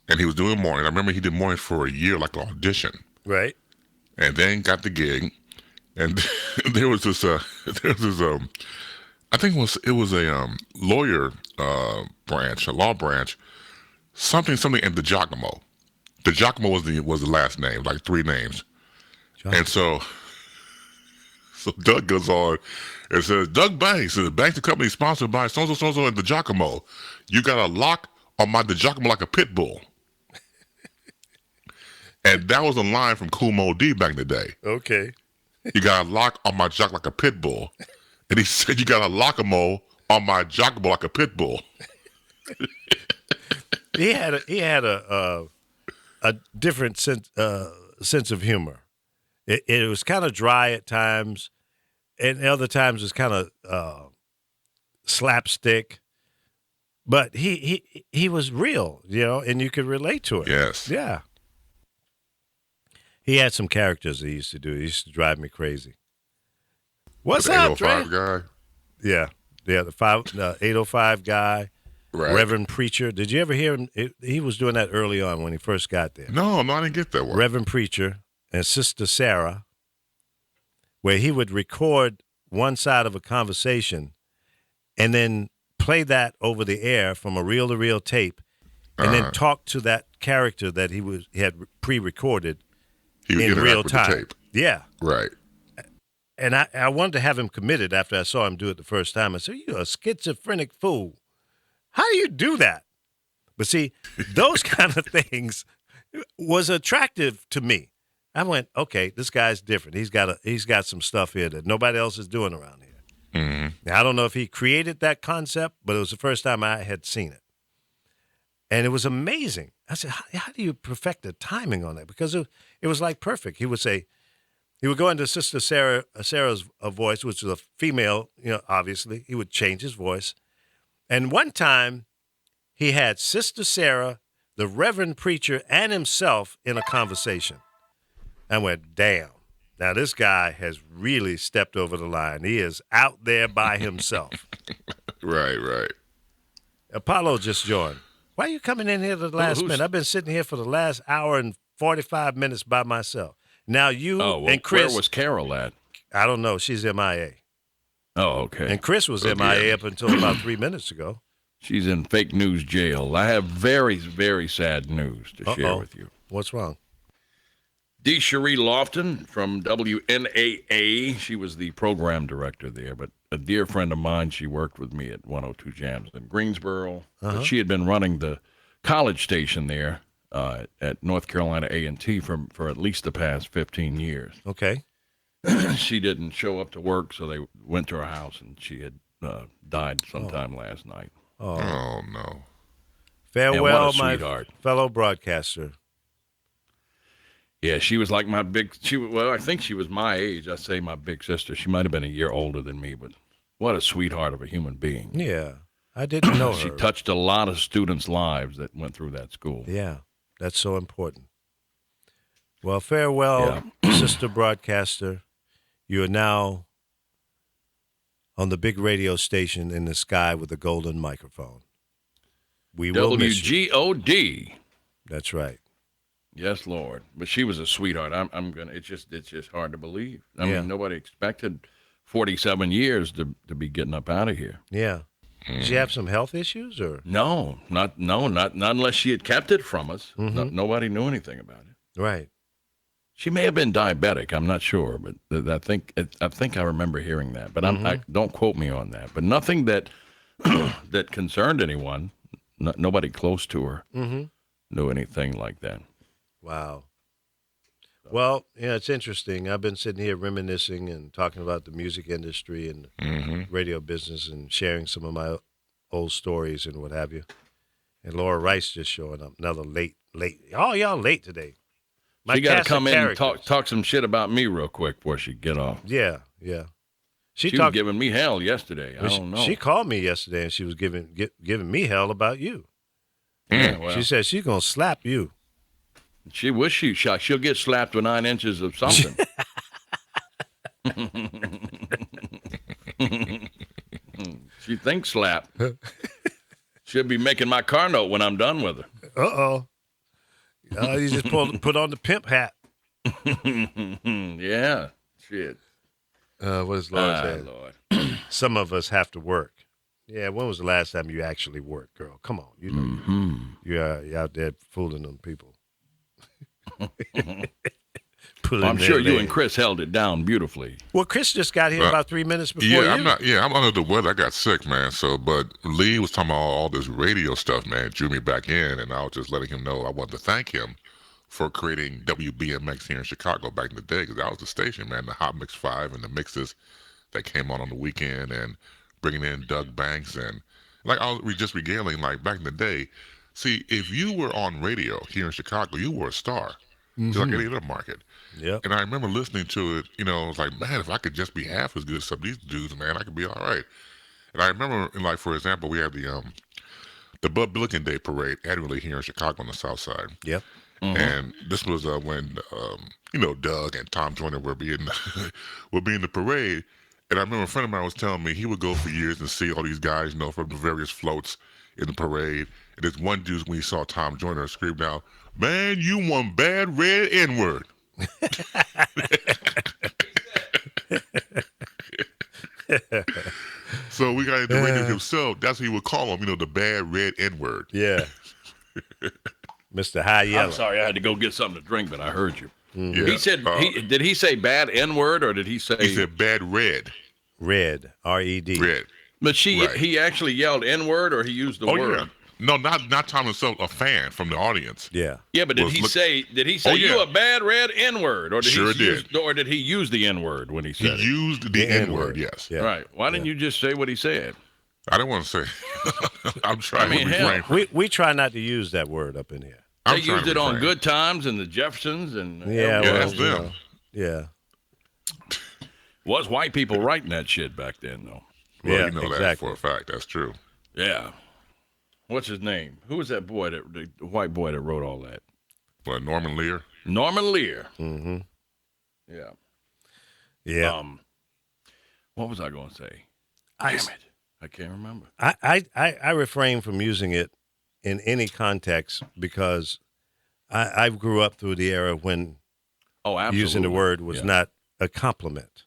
and he was doing morning. I remember he did morning for a year, like an audition, Right. and then got the gig. And there was this I think it was a lawyer branch, a law branch, something, and the Giacomo. The Giacomo was the last name, like 3 names. And so Doug goes on and says, Doug Banks, the Banks and Company sponsored by so-and-so and the Giacomo. You got a lock on my the Giacomo like a pit bull. And that was a line from Kool Moe Dee back in the day. Okay. You got a lock on my jock like a pit bull. And he said, you got a lockamo on my Giacomo like a pit bull. He had a different sense of humor. It was kind of dry at times, and other times it was kind of slapstick. But he was real, and you could relate to it. Yes. Yeah. He had some characters that he used to do. He used to drive me crazy. What's the up, Dre? 805 guy. Yeah, the 805 guy, Right. Reverend Preacher. Did you ever hear him? He was doing that early on when he first got there. No, I didn't get that one. Reverend Preacher and Sister Sarah, where he would record one side of a conversation and then play that over the air from a reel-to-reel tape, and then talk to that character that he had pre-recorded He would in interact real with time. the tape. Yeah. Right. And I wanted to have him committed after I saw him do it the first time. I said, you're a schizophrenic fool. How do you do that? But see, those kind of things was attractive to me. I went, okay, this guy's different. He's got some stuff here that nobody else is doing around here. Mm-hmm. Now, I don't know if he created that concept, but it was the first time I had seen it. And it was amazing. I said, how do you perfect the timing on that? Because it was like perfect. He would go into Sister Sarah's voice, which was a female, obviously. He would change his voice. And one time, he had Sister Sarah, the Reverend Preacher, and himself in a conversation. I went, damn. Now, this guy has really stepped over the line. He is out there by himself. Right. Apollo just joined. Why are you coming in here at the last minute? I've been sitting here for the last hour and 45 minutes by myself. Now you and Chris. Where was Carol at? I don't know. She's MIA. Oh, okay. And Chris was MIA up until about 3 minutes ago. She's in fake news jail. I have very, very sad news to share with you. What's wrong? DeCherie Lofton from WNAA. She was the program director there, but a dear friend of mine, she worked with me at 102 Jams in Greensboro. But she had been running the college station there at North Carolina A&T for at least the past 15 years. Okay. She didn't show up to work, so they went to her house, and she had died sometime last night. Oh no. Farewell, what a my sweetheart. fellow broadcaster. Yeah, she was like my big. Well, I think she was my age. I say my big sister. She might have been a year older than me, but what a sweetheart of a human being. Yeah. I didn't know She her. touched a lot of students' lives that went through that school. Yeah. That's so important. Well, farewell, sister broadcaster. You are now on the big radio station in the sky with a golden microphone. We will miss you. WGOD. That's right. Yes, Lord. But she was a sweetheart. I'm gonna. It's just hard to believe. I mean, nobody expected 47 years to be getting up out of here. Yeah. Did she have some health issues or? No, not unless she had kept it from us. Nobody knew anything about it. Right. She may have been diabetic. I'm not sure, but I think I remember hearing that. But I don't quote me on that. But nothing that that concerned anyone. Nobody close to her knew anything like that. Wow. Well, yeah, it's interesting. I've been sitting here reminiscing and talking about the music industry and radio business and sharing some of my old stories and what have you. And Laura Rice just showing up. Another late. Oh, y'all late today. She got to come in and talk some shit about me real quick before she get off. Yeah. She was giving me hell yesterday. I don't know. She called me yesterday and she was giving me hell about you. Yeah, well, she said she's gonna slap you. She wish she'll get slapped with 9 inches of something. She thinks slap. She'll be making my car note when I'm done with her. Uh-oh. You just put on the pimp hat. Yeah, shit. What does Laura say? Lord. Some of us have to work. Yeah, when was the last time you actually worked, girl? Come on. You know, you're out there fooling them people. I'm sure you and Chris held it down beautifully. Well, Chris just got here about 3 minutes before you. I'm under the weather. I got sick, man. But Lee was talking about all this radio stuff, man. Drew me back in, and I was just letting him know I wanted to thank him for creating WBMX here in Chicago back in the day, because that was the station, man. The Hot Mix 5 and the mixes that came on the weekend, and bringing in Doug Banks, and like I was just regaling, like back in the day. See, if you were on radio here in Chicago, you were a star, just like any other market. Yeah. And I remember listening to it, I was like, man, if I could just be half as good as some of these dudes, man, I could be all right. And I remember, like, for example, we had the Bud Billiken Day Parade annually here in Chicago on the South Side. Yep. And this was when, Doug and Tom Joyner were being the parade. And I remember a friend of mine was telling me he would go for years and see all these guys, from the various floats in the parade. And this one dude, when he saw Tom Joyner, screamed out, "Man, you one bad red N-word." So we got the radio himself. That's what he would call him, the bad red N-word. Yeah. Mr. High Yellow. I'm sorry, I had to go get something to drink, but I heard you. Yeah. He said, did he say bad N-word, or did he say? He said bad red. Red, R-E-D. Red. But he actually yelled N-word, or he used the word? Yeah. No, not Tom himself, a fan from the audience. Yeah. Yeah, but did he say you a bad red N-word, or did he use the N-word when he said it? He used the N-word, yes. Yeah. Right. Why didn't you just say what he said? I didn't want to say. I'm trying to refrain. We try not to use that word up in here. They used it on Good Times and the Jeffersons and that's them. Yeah. Was white people writing that shit back then, though? Well, that for a fact. That's true. Yeah. What's his name? Who was that boy, the white boy that wrote all that? What, Norman Lear? Norman Lear. Mm-hmm. Yeah. Yeah. What was I going to say? Damn it. I can't remember. I refrain from using it in any context because I grew up through the era when using the word was not a compliment.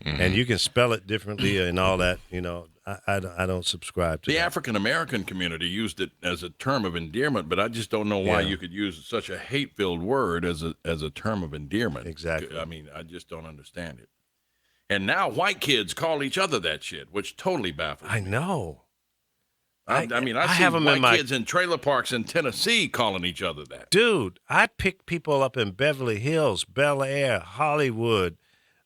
Mm-hmm. And you can spell it differently and all that, I don't subscribe to the that. African American community used it as a term of endearment, but I just don't know why you could use such a hate-filled word as a term of endearment. Exactly. I mean, I just don't understand it. And now white kids call each other that shit, which totally baffles me. I know. I see white kids in trailer parks in Tennessee calling each other that. Dude, I pick people up in Beverly Hills, Bel Air, Hollywood,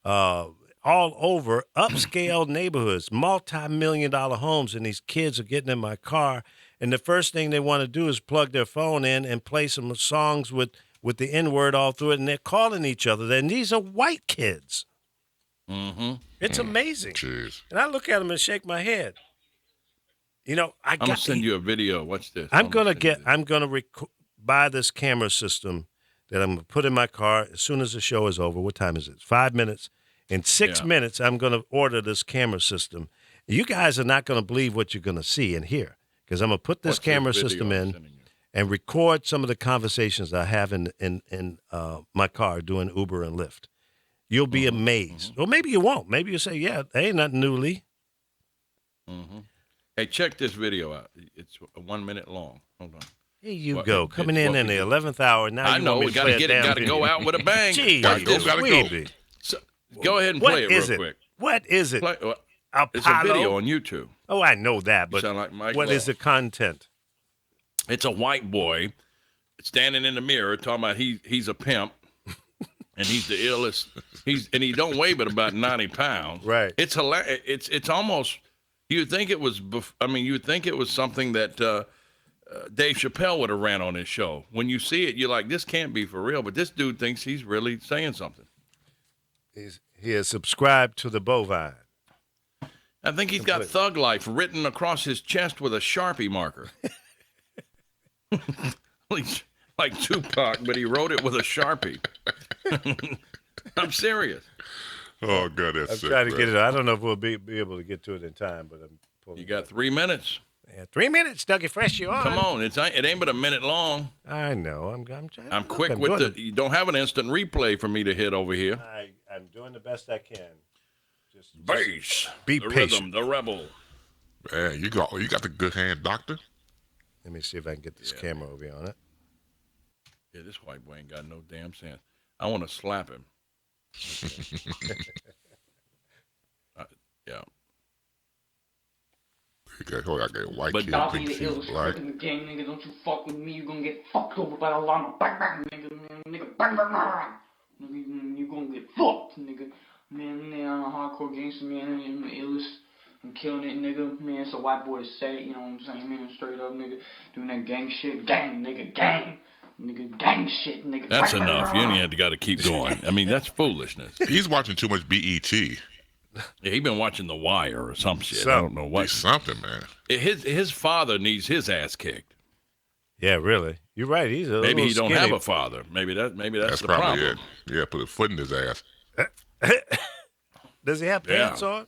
all over upscale neighborhoods, multi-million-dollar homes, and these kids are getting in my car, and the first thing they want to do is plug their phone in and play some songs with with the N-word all through it, and they're calling each other. And these are white kids. Mm-hmm. It's amazing. Jeez. And I look at them and shake my head. You know, I'm gonna send you a video. Watch this. I'm gonna buy this camera system that I'm gonna put in my car as soon as the show is over. What time is it? 5 minutes. In 6 minutes, I'm gonna order this camera system. You guys are not gonna believe what you're gonna see and hear, because I'm gonna put this camera system in and record some of the conversations I have in my car doing Uber and Lyft. You'll be amazed. Or maybe you won't. Maybe you'll say, yeah, there ain't nothing new, Lee. Mm-hmm. Hey, check this video out. It's 1 minute long. Hold on. Here you go. Coming in the 11th hour. Now I know. We got to get it. Got to go out with a bang. Gee, gotta go. So, go ahead and play it real quick. What is it? It's a video on YouTube. Oh, I know that, but sound like Mike what Law. is the content? It's a white boy standing in the mirror talking about he's a pimp and he's the illest. And he don't weigh but about 90 pounds. Right. It's hilarious. It's almost, you'd think it was something that Dave Chappelle would have ran on his show. When you see it, you're like, this can't be for real. But this dude thinks he's really saying something. He has subscribed to the bovine. I think he's got Thug Life written across his chest with a Sharpie marker. like Tupac, but he wrote it with a Sharpie. I'm serious. Oh, God, that's I'm sick, trying to get man. it. I don't know if we'll be able to get to it in time, but I'm pulling. You got 3 minutes. Yeah, 3 minutes, Dougie Fresh, you on. Come on, it ain't but a minute long. I know. I'm trying. I'm quick with you don't have an instant replay for me to hit over here. I'm doing the best I can. Just Bass, be the patient. rhythm, the rebel. Man, you got the good hand doctor. Let me see if I can get this camera over here on it. Yeah, this white boy ain't got no damn sense. I want to slap him. Yeah. I got white But kid, I'll big be the feet, illest right? crook in the game, nigga. Don't you fuck with me. You gonna get fucked over by a llama. Bang, bang, nigga. Nigga, bang, bang, bang. Nigga, you gonna get fucked, nigga. Man, I'm a hardcore gangster, man. I'm the illest. I'm killing it, nigga. Man, it's a white boy to say it, you know what I'm saying? Man, straight up, nigga. Doing that gang shit. Gang, nigga, gang. Nigga, gang shit, nigga. That's bang, enough. bang, You bang. ain't got to keep going. I mean, that's foolishness. He's watching too much BET. Yeah, he been watching The Wire or some shit. I don't know what. He's something, man. His father needs his ass kicked. Yeah, really. You're right. He's a Maybe little he don't skinny. have a father. Maybe that's the probably problem. it. Yeah, put a foot in his ass. Does he have pants on?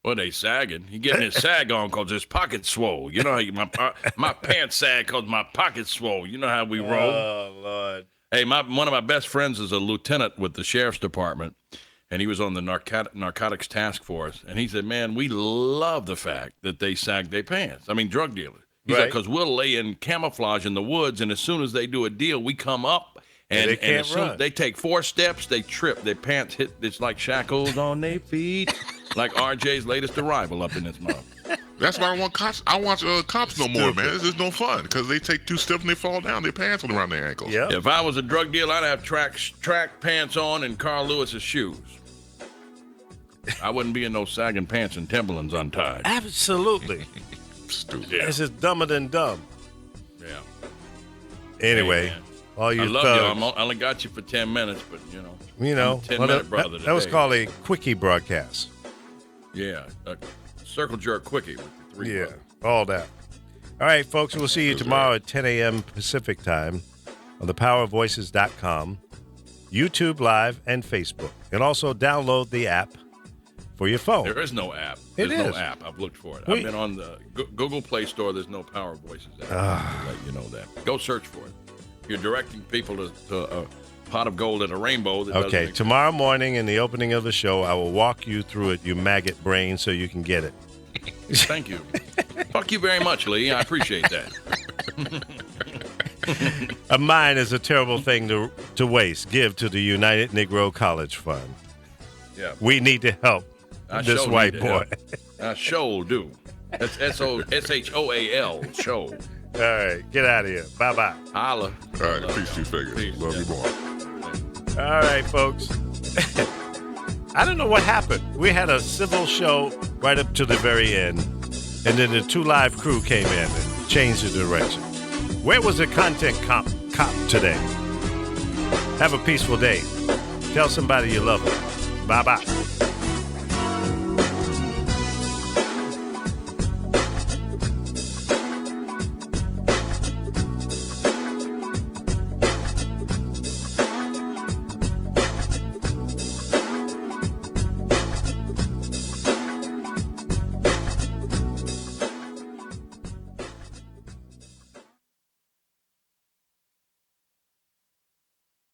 Well, they sagging. He getting his sag on because his pocket swole. You know how my pants sag because my pocket swole. You know how we roll. Oh, Lord. Hey, one of my best friends is a lieutenant with the sheriff's department, and he was on the narcotics task force. And he said, man, we love the fact that they sag their pants. I mean, drug dealers. He's like, because we'll lay in camouflage in the woods, and as soon as they do a deal, we come up. And they can't as soon run. they take 4 steps, they trip. Their pants hit. It's like shackles on their feet, like RJ's latest arrival up in this mouth. That's why I want cops. I want cops no more, man. This is no fun because they take 2 steps and they fall down. Their pants will around their ankles. Yeah. If I was a drug dealer, I'd have track pants on and Carl Lewis's shoes. I wouldn't be in those sagging pants and Timberlands untied. Absolutely. Stupid. Yeah. This is dumber than dumb. Yeah. Anyway, Hey, man. all you I love thugs. you. I only got you for 10 minutes, but I'm a You 10-minute brother that was today. called a quickie broadcast. Yeah, a circle jerk quickie with the 3 Yeah, brothers. all that. All right, folks, we'll see you tomorrow at 10 a.m. Pacific time on thepowervoices.com, YouTube Live, and Facebook. And also download the app for your phone. There is no app. It There's is. no app. I've looked for it. We- I've been on the Google Play Store. There's no Power Voices app. I'll let you know that. Go search for it. You're directing people to a pot of gold and a rainbow. That doesn't Okay, exist. tomorrow morning in the opening of the show, I will walk you through it, you maggot brain, so you can get it. Thank you. Fuck you very much, Lee. I appreciate that. A mind is a terrible thing to waste. Give to the United Negro College Fund. Yeah. We need to help I this sure white need to boy. help. I sure do. That's SHOAL. Show. All right, get out of here. Bye-bye. Holla. All right, peace, you figures. Peace, Love yeah. you more. All right, folks. I don't know what happened. We had a civil show right up to the very end, and then the 2 Live crew came in and changed the direction. Where was the content cop today? Have a peaceful day. Tell somebody you love them. Bye-bye.